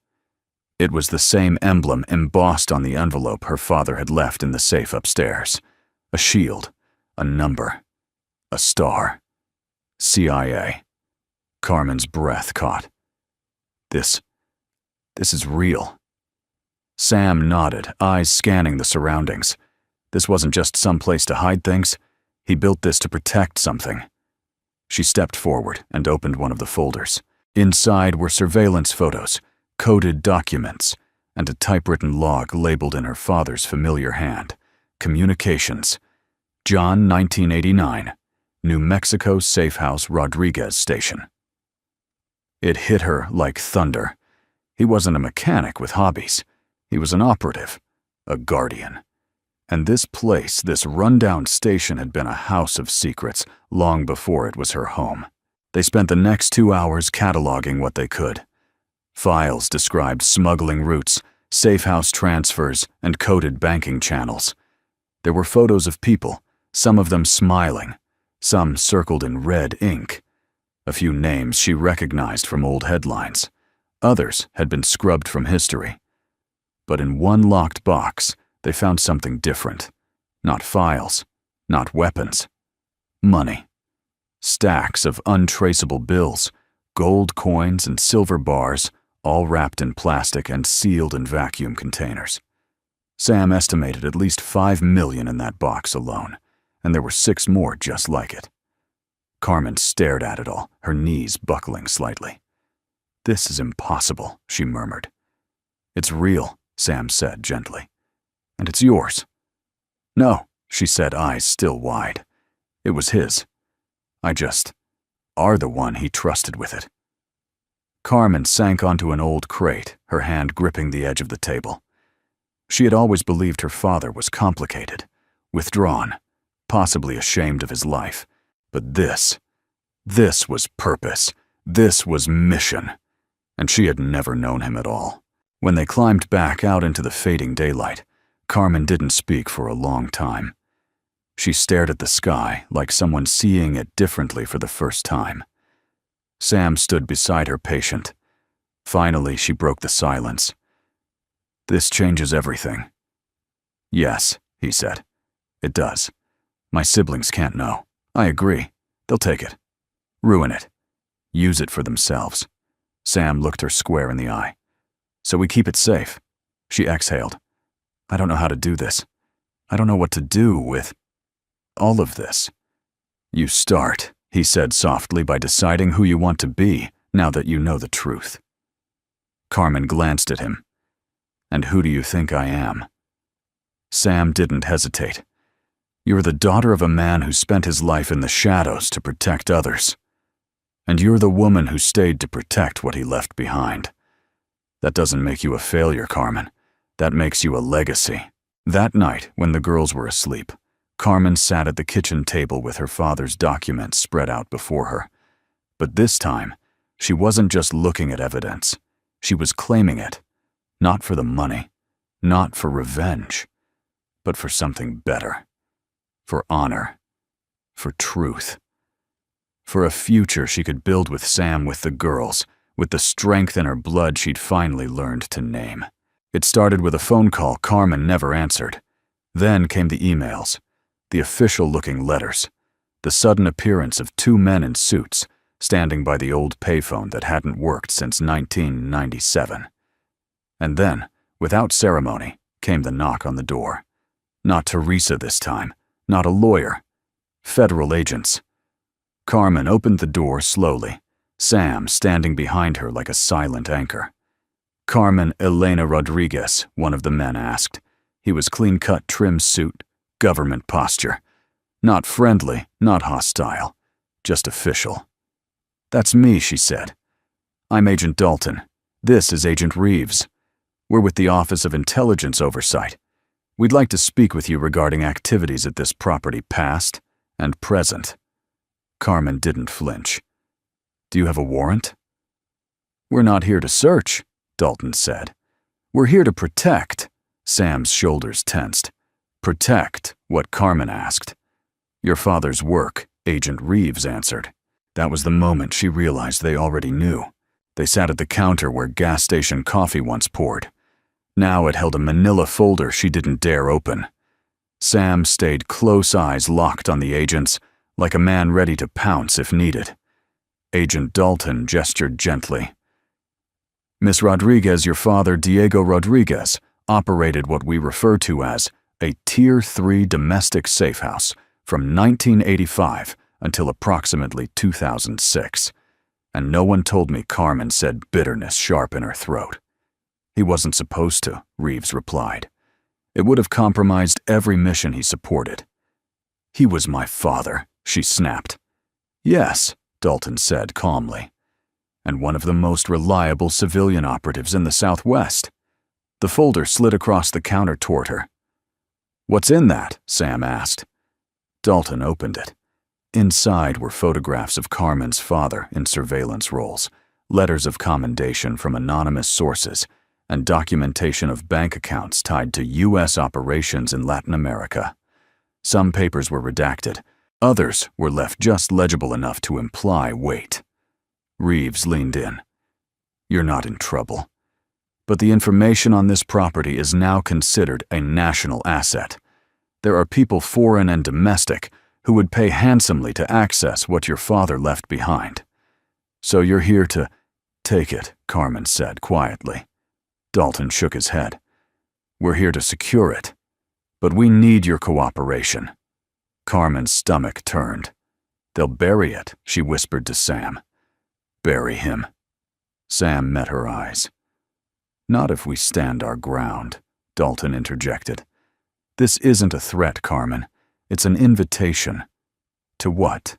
It was the same emblem embossed on the envelope her father had left in the safe upstairs. A shield, a number, a star. CIA. Carmen's breath caught. This is real. Sam nodded, eyes scanning the surroundings. This wasn't just some place to hide things. He built this to protect something. She stepped forward and opened one of the folders. Inside were surveillance photos, coded documents, and a typewritten log labeled in her father's familiar hand. Communications. John, 1989. New Mexico Safe House Rodriguez Station. It hit her like thunder. He wasn't a mechanic with hobbies. He was an operative, a guardian. And this place, this rundown station, had been a house of secrets long before it was her home. They spent the next 2 hours cataloging what they could. Files described smuggling routes, safe house transfers, and coded banking channels. There were photos of people, some of them smiling, some circled in red ink. A few names she recognized from old headlines. Others had been scrubbed from history. But in one locked box, they found something different. Not files, not weapons. Money. Stacks of untraceable bills, gold coins and silver bars, all wrapped in plastic and sealed in vacuum containers. Sam estimated at least $5 million in that box alone, and there were 6 more just like it. Carmen stared at it all, her knees buckling slightly. This is impossible, she murmured. It's real, Sam said gently. And it's yours. No, she said, eyes still wide. It was his. I just are the one he trusted with it. Carmen sank onto an old crate, her hand gripping the edge of the table. She had always believed her father was complicated, withdrawn, possibly ashamed of his life. But this was purpose. This was mission. And she had never known him at all. When they climbed back out into the fading daylight, Carmen didn't speak for a long time. She stared at the sky like someone seeing it differently for the first time. Sam stood beside her, patient. Finally, she broke the silence. This changes everything. Yes, he said. It does. My siblings can't know. I agree. They'll take it. Ruin it. Use it for themselves. Sam looked her square in the eye. So we keep it safe. She exhaled. I don't know how to do this. I don't know what to do with all of this. You start, he said softly, by deciding who you want to be now that you know the truth. Carmen glanced at him. And who do you think I am? Sam didn't hesitate. You're the daughter of a man who spent his life in the shadows to protect others. And you're the woman who stayed to protect what he left behind. That doesn't make you a failure, Carmen. That makes you a legacy. That night, when the girls were asleep, Carmen sat at the kitchen table with her father's documents spread out before her. But this time, she wasn't just looking at evidence. She was claiming it. Not for the money, not for revenge, but for something better. for honor, for truth, for a future she could build with Sam, with the girls, with the strength in her blood she'd finally learned to name. It started with a phone call Carmen never answered. Then came the emails, the official-looking letters, the sudden appearance of two men in suits standing by the old payphone that hadn't worked since 1997. And then, without ceremony, came the knock on the door. Not Teresa this time, not a lawyer. Federal agents. Carmen opened the door slowly, Sam standing behind her like a silent anchor. "Carmen Elena Rodriguez," one of the men asked. He was clean-cut, trim suit, government posture. Not friendly, not hostile, just official. "That's me," she said. "I'm Agent Dalton. This is Agent Reeves. We're with the Office of Intelligence Oversight. We'd like to speak with you regarding activities at this property, past and present." Carmen didn't flinch. "Do you have a warrant?" "We're not here to search," Dalton said. "We're here to protect." Sam's shoulders tensed. "Protect what?" Carmen asked. "Your father's work," Agent Reeves answered. That was the moment she realized they already knew. They sat at the counter where gas station coffee once poured. Now it held a manila folder she didn't dare open. Sam stayed close, eyes locked on the agents, like a man ready to pounce if needed. Agent Dalton gestured gently. "Miss Rodriguez, your father, Diego Rodriguez, operated what we refer to as a Tier 3 domestic safe house from 1985 until approximately 2006. And no one told me," Carmen said, bitterness sharp in her throat. "He wasn't supposed to," Reeves replied. "It would have compromised every mission he supported." "He was my father," she snapped. "Yes," Dalton said calmly. "And one of the most reliable civilian operatives in the Southwest." The folder slid across the counter toward her. "What's in that?" Sam asked. Dalton opened it. Inside were photographs of Carmen's father in surveillance rolls, letters of commendation from anonymous sources, and documentation of bank accounts tied to U.S. operations in Latin America. Some papers were redacted. Others were left just legible enough to imply weight. Reeves leaned in. "You're not in trouble. But the information on this property is now considered a national asset. There are people, foreign and domestic, who would pay handsomely to access what your father left behind. So you're here to—" "Take it," Carmen said quietly. Dalton shook his head. "We're here to secure it. But we need your cooperation." Carmen's stomach turned. "They'll bury it," she whispered to Sam. "Bury him." Sam met her eyes. "Not if we stand our ground," Dalton interjected. "This isn't a threat, Carmen. It's an invitation." "To what?"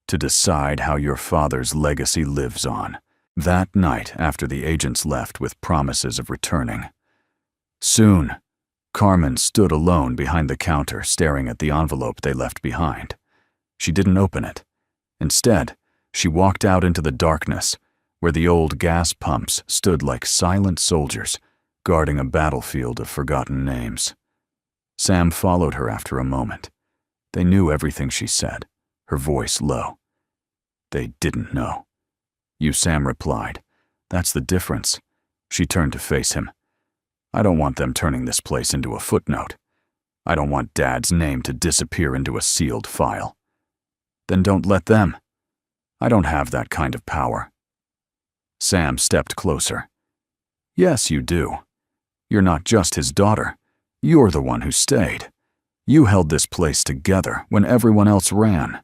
"To decide how your father's legacy lives on." That night, after the agents left with promises of returning. Soon, Carmen stood alone behind the counter, staring at the envelope they left behind. She didn't open it. Instead, she walked out into the darkness, where the old gas pumps stood like silent soldiers, guarding a battlefield of forgotten names. Sam followed her after a moment. They knew everything she said, her voice low. They didn't know. "You," Sam replied. "That's the difference." She turned to face him. "I don't want them turning this place into a footnote. I don't want Dad's name to disappear into a sealed file." "Then don't let them." "I don't have that kind of power." Sam stepped closer. "Yes, you do. You're not just his daughter. You're the one who stayed. You held this place together when everyone else ran.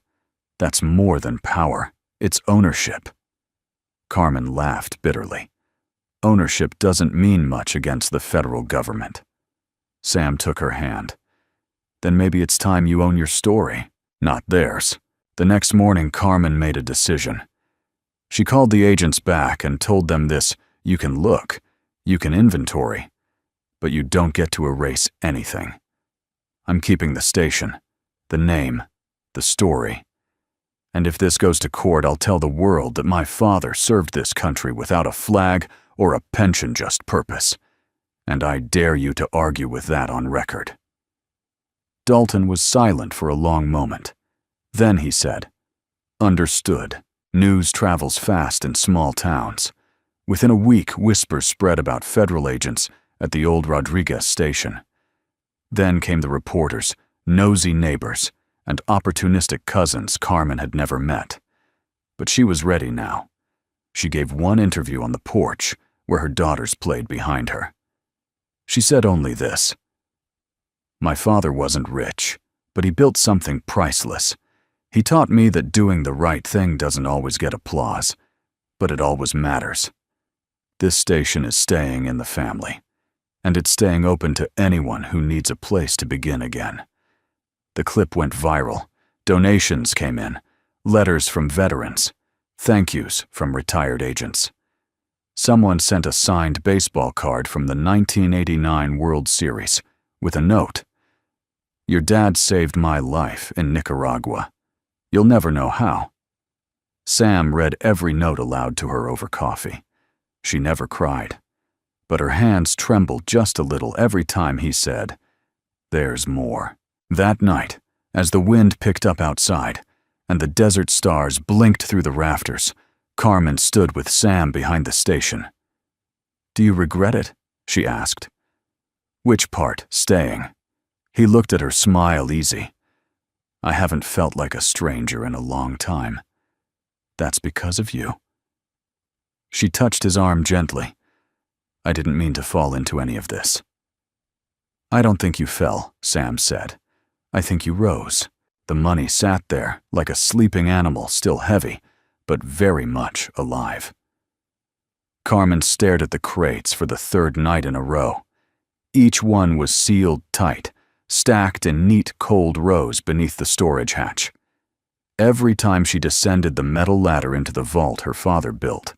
That's more than power. It's ownership." Carmen laughed bitterly. "Ownership doesn't mean much against the federal government." Sam took her hand. "Then maybe it's time you own your story, not theirs." The next morning, Carmen made a decision. She called the agents back and told them this: "You can look, you can inventory, but you don't get to erase anything. I'm keeping the station, the name, the story. And if this goes to court, I'll tell the world that my father served this country without a flag or a pension, just purpose. And I dare you to argue with that on record." Dalton was silent for a long moment. Then he said, "Understood. News travels fast in small towns. Within a week, whispers spread about federal agents at the old Rodriguez station. Then came the reporters, nosy neighbors, and opportunistic cousins Carmen had never met. But she was ready now. She gave one interview on the porch, where her daughters played behind her. She said only this: 'My father wasn't rich, but he built something priceless. He taught me that doing the right thing doesn't always get applause, but it always matters. This station is staying in the family, and it's staying open to anyone who needs a place to begin again.' The clip went viral. Donations came in, letters from veterans, thank yous from retired agents. Someone sent a signed baseball card from the 1989 World Series with a note: 'Your dad saved my life in Nicaragua. You'll never know how.' Sam read every note aloud to her over coffee. She never cried, but her hands trembled just a little every time he said, 'There's more.' That night, as the wind picked up outside and the desert stars blinked through the rafters, Carmen stood with Sam behind the station. 'Do you regret it?' she asked. 'Which part, staying?' He looked at her, smile easy. 'I haven't felt like a stranger in a long time. That's because of you.' She touched his arm gently. 'I didn't mean to fall into any of this.' 'I don't think you fell,' Sam said. 'I think you rose.' The money sat there like a sleeping animal, still heavy, but very much alive. Carmen stared at the crates for the third night in a row. Each one was sealed tight, stacked in neat, cold rows beneath the storage hatch. Every time she descended the metal ladder into the vault her father built,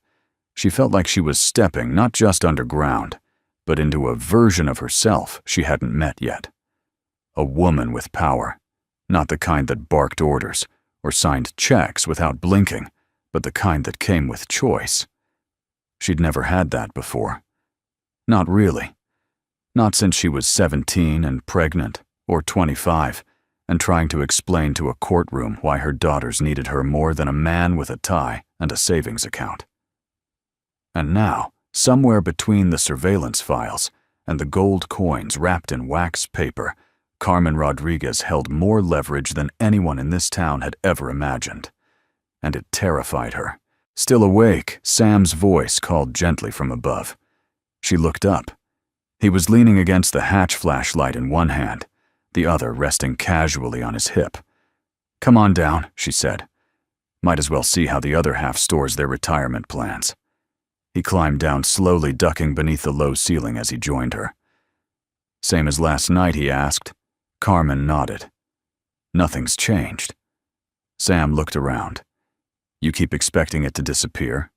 she felt like she was stepping not just underground, but into a version of herself she hadn't met yet. A woman with power, not the kind that barked orders or signed checks without blinking, but the kind that came with choice. She'd never had that before. Not really. Not since she was 17 and pregnant, or 25, and trying to explain to a courtroom why her daughters needed her more than a man with a tie and a savings account. And now, somewhere between the surveillance files and the gold coins wrapped in wax paper, Carmen Rodriguez held more leverage than anyone in this town had ever imagined. And it terrified her. Still awake, Sam's voice called gently from above. She looked up. He was leaning against the hatch flashlight in one hand, the other resting casually on his hip. "Come on down," she said. "Might as well see how the other half stores their retirement plans." He climbed down slowly, ducking beneath the low ceiling as he joined her. "Same as last night?" he asked. Carmen nodded. "Nothing's changed." Sam looked around. "You keep expecting it to disappear?"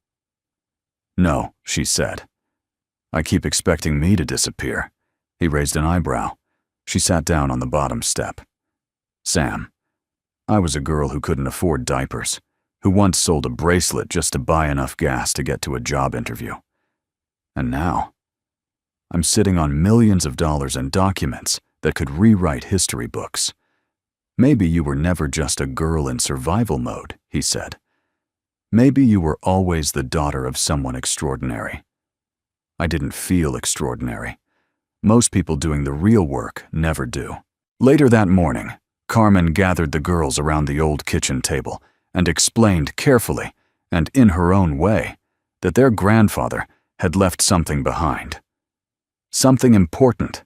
"No," she said. "I keep expecting me to disappear." He raised an eyebrow. She sat down on the bottom step. "Sam, I was a girl who couldn't afford diapers, who once sold a bracelet just to buy enough gas to get to a job interview. And now, I'm sitting on millions of dollars in documents that could rewrite history books. Maybe you were never just a girl in survival mode," he said. "Maybe you were always the daughter of someone extraordinary." I didn't feel extraordinary. Most people doing the real work never do. Later that morning, Carmen gathered the girls around the old kitchen table and explained carefully, and in her own way, that their grandfather had left something behind. Something important.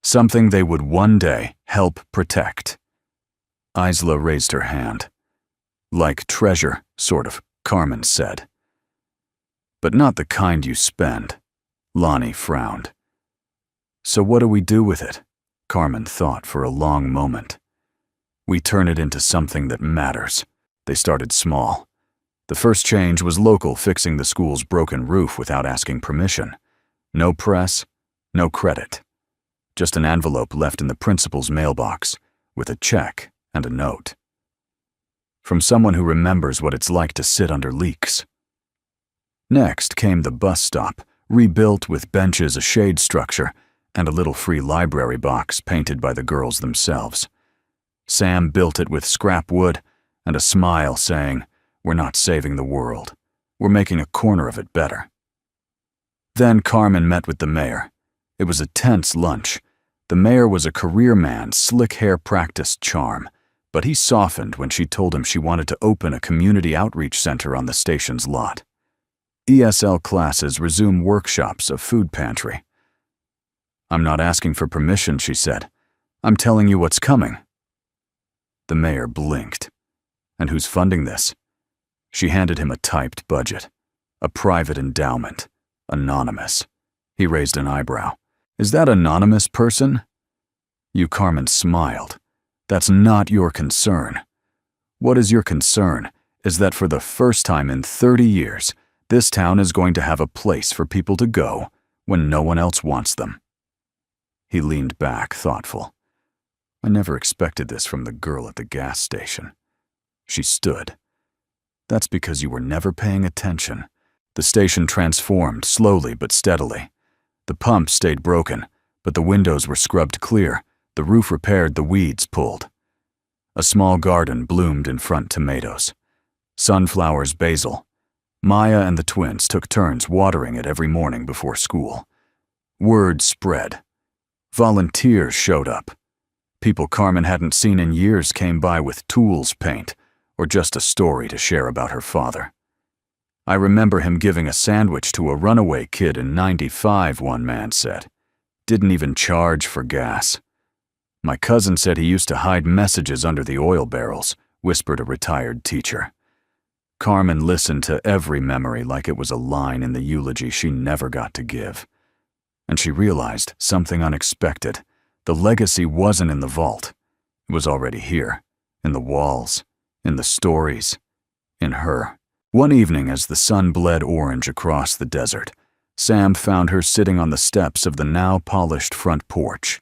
Something they would one day help protect. Isla raised her hand. "Like treasure, sort of," Carmen said. "But not the kind you spend." Lonnie frowned. "So what do we do with it?" Carmen thought for a long moment. "We turn it into something that matters." They started small. The first change was local, fixing the school's broken roof without asking permission. No press, no credit. Just an envelope left in the principal's mailbox, with a check and a note. From someone who remembers what it's like to sit under leaks. Next came the bus stop, rebuilt with benches, a shade structure, and a little free library box painted by the girls themselves. Sam built it with scrap wood and a smile saying, "We're not saving the world. We're making a corner of it better." Then Carmen met with the mayor. It was a tense lunch. The mayor was a career man, slick hair practiced charm, but he softened when she told him she wanted to open a community outreach center on the station's lot. ESL classes resume workshops of food pantry. "I'm not asking for permission," she said. "I'm telling you what's coming." The mayor blinked. "And who's funding this?" She handed him a typed budget. "A private endowment. Anonymous." He raised an eyebrow. "Is that anonymous person?" You Carmen smiled. "That's not your concern. What is your concern is that for the first time in 30 years, this town is going to have a place for people to go when no one else wants them." He leaned back, thoughtful. "I never expected this from the girl at the gas station." She stood. "That's because you were never paying attention." The station transformed slowly but steadily. The pumps stayed broken, but the windows were scrubbed clear, the roof repaired, the weeds pulled. A small garden bloomed in front tomatoes. Sunflowers, basil. Maya and the twins took turns watering it every morning before school. Word spread. Volunteers showed up. People Carmen hadn't seen in years came by with tools, paint, or just a story to share about her father. "I remember him giving a sandwich to a runaway kid in '95, one man said. Didn't even charge for gas. My cousin said he used to hide messages under the oil barrels," whispered a retired teacher. Carmen listened to every memory like it was a line in the eulogy she never got to give. And she realized something unexpected. The legacy wasn't in the vault. It was already here, in the walls, in the stories, in her. One evening, as the sun bled orange across the desert, Sam found her sitting on the steps of the now polished front porch.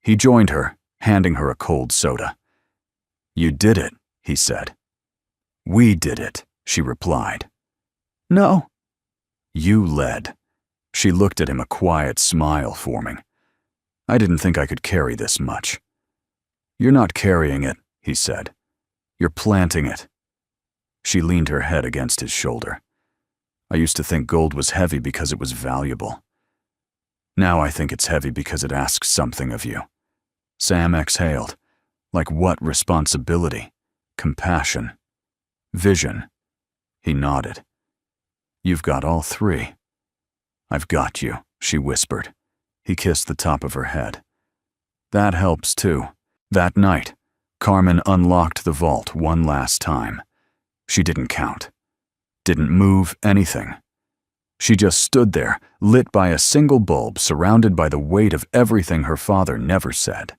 He joined her, handing her a cold soda. "You did it," he said. "We did it," she replied. "No." "You led." She looked at him, a quiet smile forming. "I didn't think I could carry this much." "You're not carrying it," he said. "You're planting it." She leaned her head against his shoulder. "I used to think gold was heavy because it was valuable. Now I think it's heavy because it asks something of you." Sam exhaled. "Like what responsibility? Compassion? Vision?" He nodded. "You've got all three." "I've got you," she whispered. He kissed the top of her head. "That helps too." That night, Carmen unlocked the vault one last time. She didn't count. Didn't move anything. She just stood there, lit by a single bulb, surrounded by the weight of everything her father never said.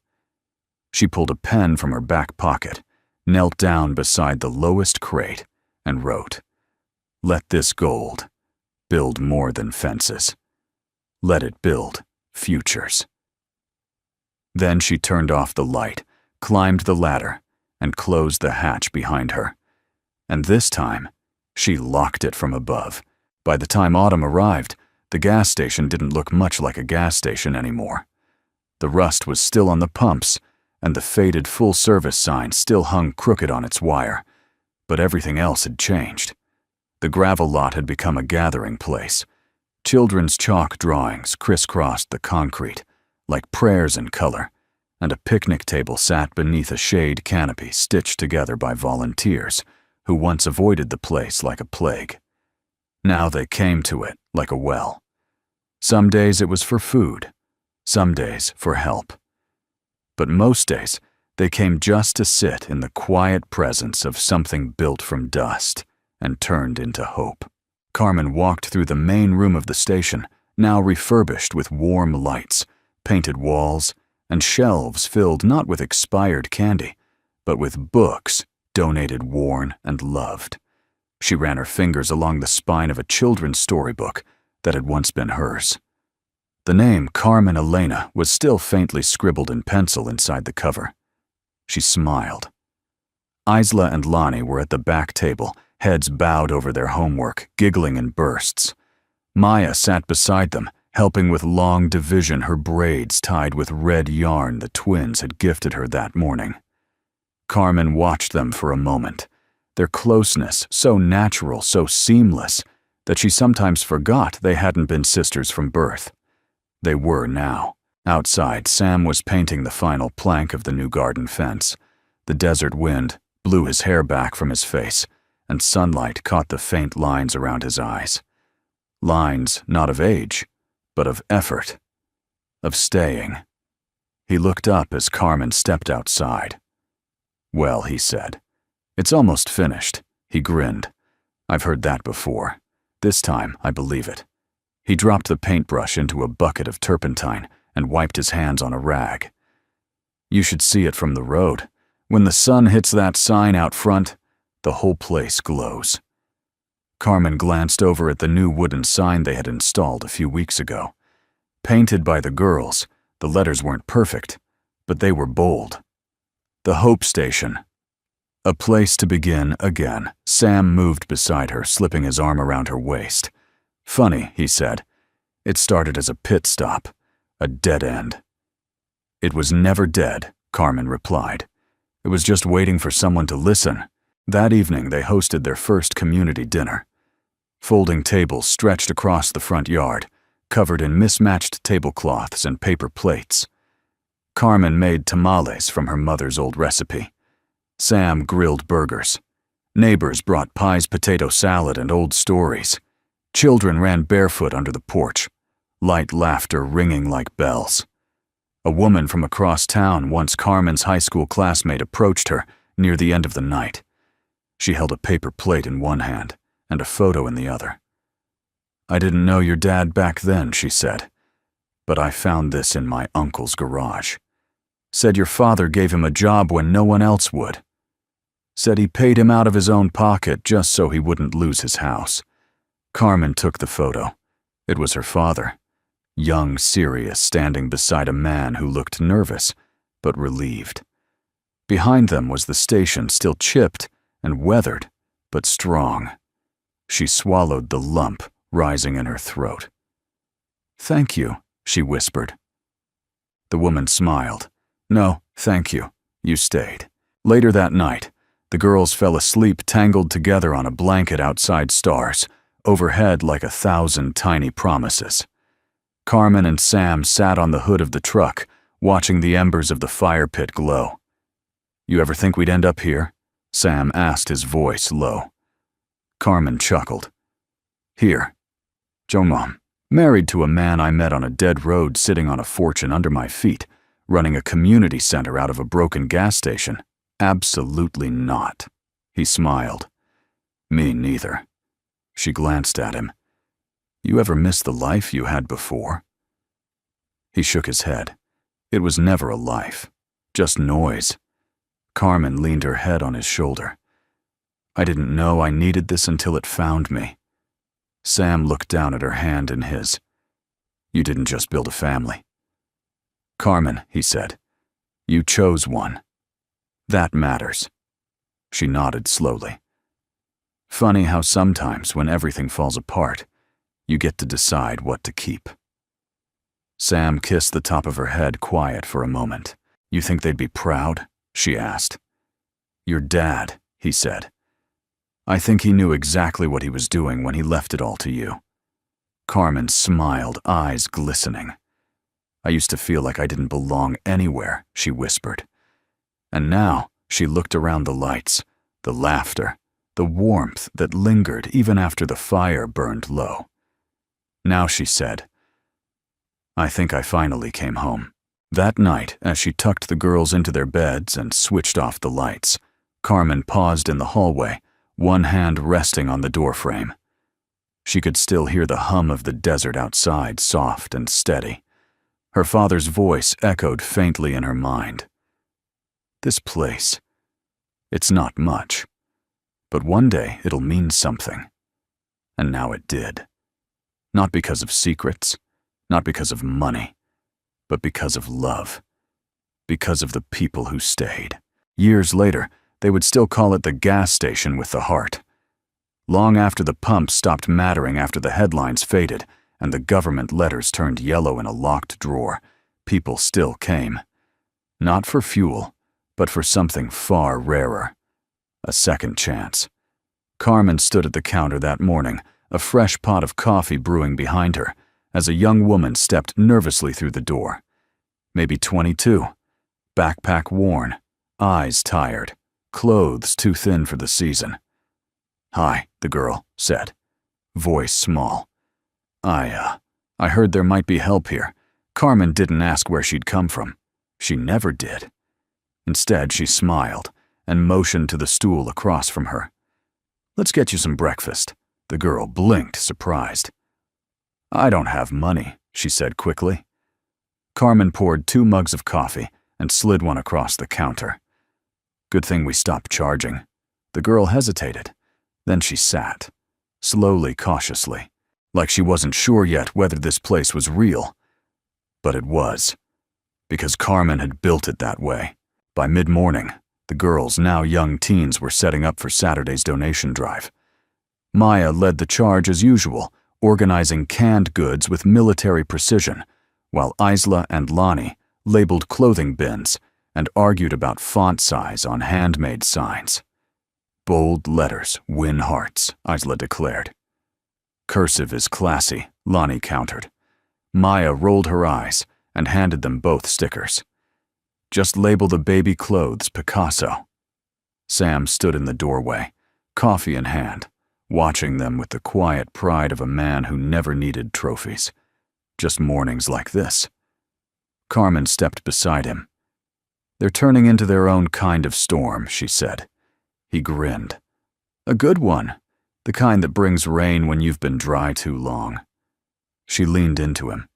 She pulled a pen from her back pocket, knelt down beside the lowest crate, and wrote, "Let this gold build more than fences. Let it build futures." Then she turned off the light, climbed the ladder, and closed the hatch behind her. And this time, she locked it from above. By the time autumn arrived, the gas station didn't look much like a gas station anymore. The rust was still on the pumps, and the faded full-service sign still hung crooked on its wire. But everything else had changed. The gravel lot had become a gathering place. Children's chalk drawings crisscrossed the concrete, like prayers in color, and a picnic table sat beneath a shade canopy stitched together by volunteers who once avoided the place like a plague. Now they came to it like a well. Some days it was for food, some days for help. But most days, they came just to sit in the quiet presence of something built from dust and turned into hope. Carmen walked through the main room of the station, now refurbished with warm lights, painted walls, and shelves filled not with expired candy, but with books donated, worn, and loved. She ran her fingers along the spine of a children's storybook that had once been hers. The name Carmen Elena was still faintly scribbled in pencil inside the cover. She smiled. Isla and Lonnie were at the back table, heads bowed over their homework, giggling in bursts. Maya sat beside them, helping with long division her braids tied with red yarn the twins had gifted her that morning. Carmen watched them for a moment, their closeness so natural, so seamless, that she sometimes forgot they hadn't been sisters from birth. They were now. Outside, Sam was painting the final plank of the new garden fence. The desert wind blew his hair back from his face, and sunlight caught the faint lines around his eyes. Lines not of age, but of effort, of staying. He looked up as Carmen stepped outside. "Well," he said, "it's almost finished." He grinned. "I've heard that before. This time, I believe it." He dropped the paintbrush into a bucket of turpentine and wiped his hands on a rag. "You should see it from the road. When the sun hits that sign out front, the whole place glows." Carmen glanced over at the new wooden sign they had installed a few weeks ago. Painted by the girls, the letters weren't perfect, but they were bold. "The Hope Station." A place to begin again. Sam moved beside her, slipping his arm around her waist. "Funny," he said. "It started as a pit stop, a dead end." "It was never dead," Carmen replied. "It was just waiting for someone to listen." That evening, they hosted their first community dinner. Folding tables stretched across the front yard, covered in mismatched tablecloths and paper plates. Carmen made tamales from her mother's old recipe. Sam grilled burgers. Neighbors brought pies, potato salad, and old stories. Children ran barefoot under the porch, light laughter ringing like bells. A woman from across town, once Carmen's high school classmate, approached her near the end of the night. She held a paper plate in one hand and a photo in the other. "I didn't know your dad back then," she said, "but I found this in my uncle's garage. Said your father gave him a job when no one else would. Said he paid him out of his own pocket just so he wouldn't lose his house." Carmen took the photo. It was her father, young, serious, standing beside a man who looked nervous, but relieved. Behind them was the station, still chipped and weathered, but strong. She swallowed the lump rising in her throat. "Thank you," she whispered. The woman smiled. "No, thank you. You stayed." Later that night, the girls fell asleep tangled together on a blanket outside stars, overhead like 1,000 tiny promises. Carmen and Sam sat on the hood of the truck, watching the embers of the fire pit glow. "You ever think we'd end up here?" Sam asked, his voice low. Carmen chuckled. "Here. Joan Mom, married to a man I met on a dead road, sitting on a fortune under my feet, running a community center out of a broken gas station. Absolutely not." He smiled. "Me neither." She glanced at him. "You ever miss the life you had before?" He shook his head. It was never a life, just noise. Carmen leaned her head on his shoulder. "I didn't know I needed this until it found me." Sam looked down at her hand in his. "You didn't just build a family." "Carmen," he said, "you chose one. That matters." She nodded slowly. "Funny how sometimes when everything falls apart, you get to decide what to keep." Sam kissed the top of her head quiet for a moment. "You think they'd be proud?" she asked. "Your dad," he said. "I think he knew exactly what he was doing when he left it all to you." Carmen smiled, eyes glistening. "I used to feel like I didn't belong anywhere," she whispered. And now she looked around the lights, the laughter, the warmth that lingered even after the fire burned low. Now she said, "I think I finally came home." That night, as she tucked the girls into their beds and switched off the lights, Carmen paused in the hallway, one hand resting on the doorframe. She could still hear the hum of the desert outside, soft and steady. Her father's voice echoed faintly in her mind. "This place, it's not much, but one day it'll mean something." And now it did. Not because of secrets, not because of money, but because of love. Because of the people who stayed. Years later, they would still call it the gas station with the heart. Long after the pump stopped mattering, after the headlines faded, and the government letters turned yellow in a locked drawer, people still came. Not for fuel, but for something far rarer. A second chance. Carmen stood at the counter that morning, a fresh pot of coffee brewing behind her, as a young woman stepped nervously through the door. Maybe 22. Backpack worn, eyes tired, clothes too thin for the season. "Hi," the girl said, voice small. I heard there might be help here." Carmen didn't ask where she'd come from. She never did. Instead, she smiled and motioned to the stool across from her. "Let's get you some breakfast." The girl blinked, surprised. "I don't have money," she said quickly. Carmen poured 2 mugs of coffee and slid one across the counter. "Good thing we stopped charging." The girl hesitated. Then she sat, slowly, cautiously, like she wasn't sure yet whether this place was real. But it was, because Carmen had built it that way. By mid-morning, the girls, now young teens, were setting up for Saturday's donation drive. Maya led the charge as usual, organizing canned goods with military precision, while Isla and Lonnie labeled clothing bins and argued about font size on handmade signs. "Bold letters win hearts," Isla declared. "Cursive is classy," Lonnie countered. Maya rolled her eyes and handed them both stickers. "Just label the baby clothes Picasso." Sam stood in the doorway, coffee in hand, watching them with the quiet pride of a man who never needed trophies. Just mornings like this. Carmen stepped beside him. "They're turning into their own kind of storm," she said. He grinned. "A good one, the kind that brings rain when you've been dry too long." She leaned into him.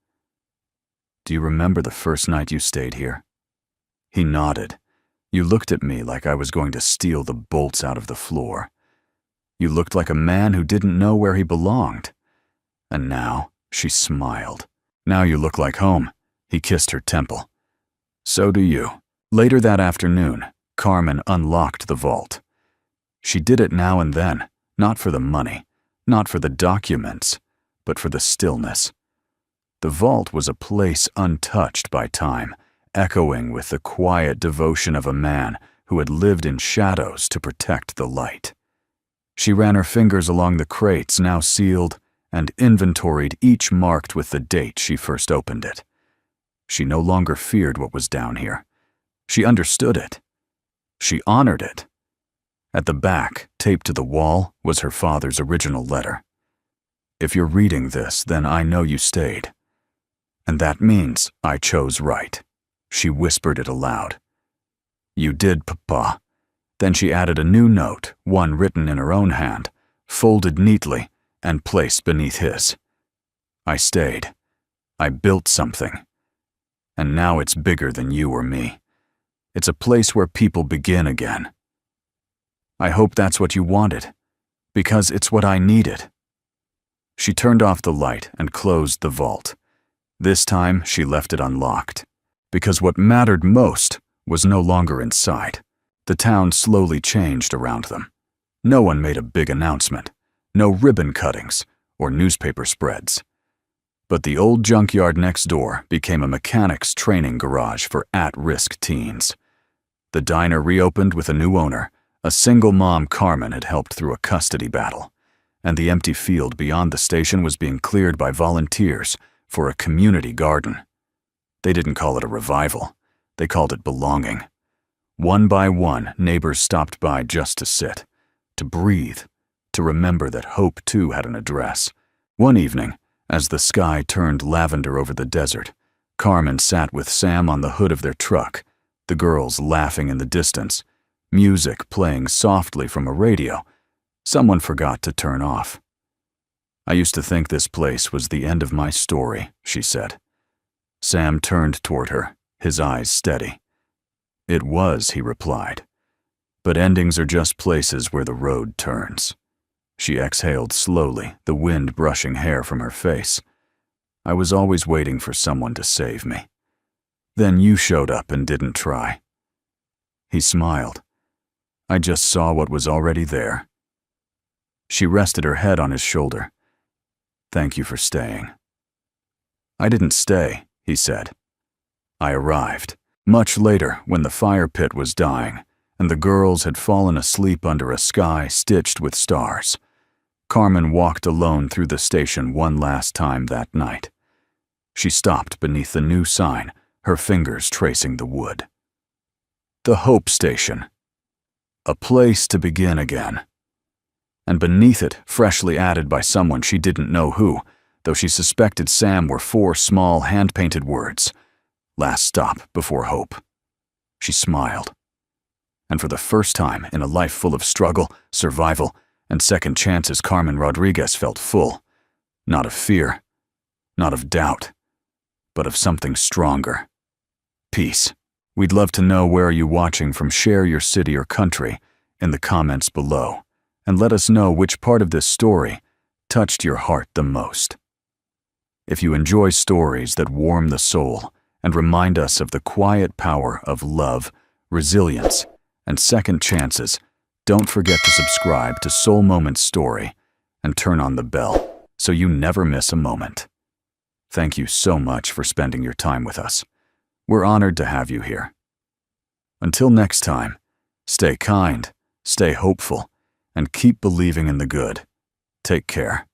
"Do you remember the first night you stayed here?" He nodded. "You looked at me like I was going to steal the bolts out of the floor. You looked like a man who didn't know where he belonged. And now," she smiled, "now you look like home." He kissed her temple. "So do you." Later that afternoon, Carmen unlocked the vault. She did it now and then, not for the money, not for the documents, but for the stillness. The vault was a place untouched by time, echoing with the quiet devotion of a man who had lived in shadows to protect the light. She ran her fingers along the crates now sealed and inventoried each marked with the date she first opened it. She no longer feared what was down here. She understood it. She honored it. At the back, taped to the wall, was her father's original letter. "If you're reading this, then I know you stayed. And that means I chose right." She whispered it aloud. "You did, Papa." Then she added a new note, one written in her own hand, folded neatly and placed beneath his. "I stayed. I built something. And now it's bigger than you or me. It's a place where people begin again. I hope that's what you wanted, because it's what I needed." She turned off the light and closed the vault. This time she left it unlocked, because what mattered most was no longer inside. The town slowly changed around them. No one made a big announcement, no ribbon cuttings or newspaper spreads. But the old junkyard next door became a mechanic's training garage for at-risk teens. The diner reopened with a new owner. A single mom, Carmen, had helped through a custody battle, and the empty field beyond the station was being cleared by volunteers for a community garden. They didn't call it a revival. They called it belonging. One by one, neighbors stopped by just to sit, to breathe, to remember that hope too had an address. One evening, as the sky turned lavender over the desert, Carmen sat with Sam on the hood of their truck, the girls laughing in the distance, music playing softly from a radio someone forgot to turn off. "I used to think this place was the end of my story," she said. Sam turned toward her, his eyes steady. "It was," he replied. "But endings are just places where the road turns." She exhaled slowly, the wind brushing hair from her face. "I was always waiting for someone to save me. Then you showed up and didn't try." He smiled. "I just saw what was already there." She rested her head on his shoulder. "Thank you for staying." I didn't stay, he said. I arrived, much later when the fire pit was dying, and the girls had fallen asleep under a sky stitched with stars. Carmen walked alone through the station one last time that night. She stopped beneath the new sign, her fingers tracing the wood. The Hope Station. A place to begin again. And beneath it, freshly added by someone she didn't know who, though she suspected Sam, were 4 small hand-painted words. Last stop before hope. She smiled. And for the first time in a life full of struggle, survival, and second chances, Carmen Rodriguez felt full. Not of fear, not of doubt, but of something stronger. Peace. We'd love to know where are you watching from. Share your city or country in the comments below, and let us know which part of this story touched your heart the most. If you enjoy stories that warm the soul and remind us of the quiet power of love, resilience, and second chances, don't forget to subscribe to Soul Moments Story and turn on the bell so you never miss a moment. Thank you so much for spending your time with us. We're honored to have you here. Until next time, stay kind, stay hopeful, and keep believing in the good. Take care.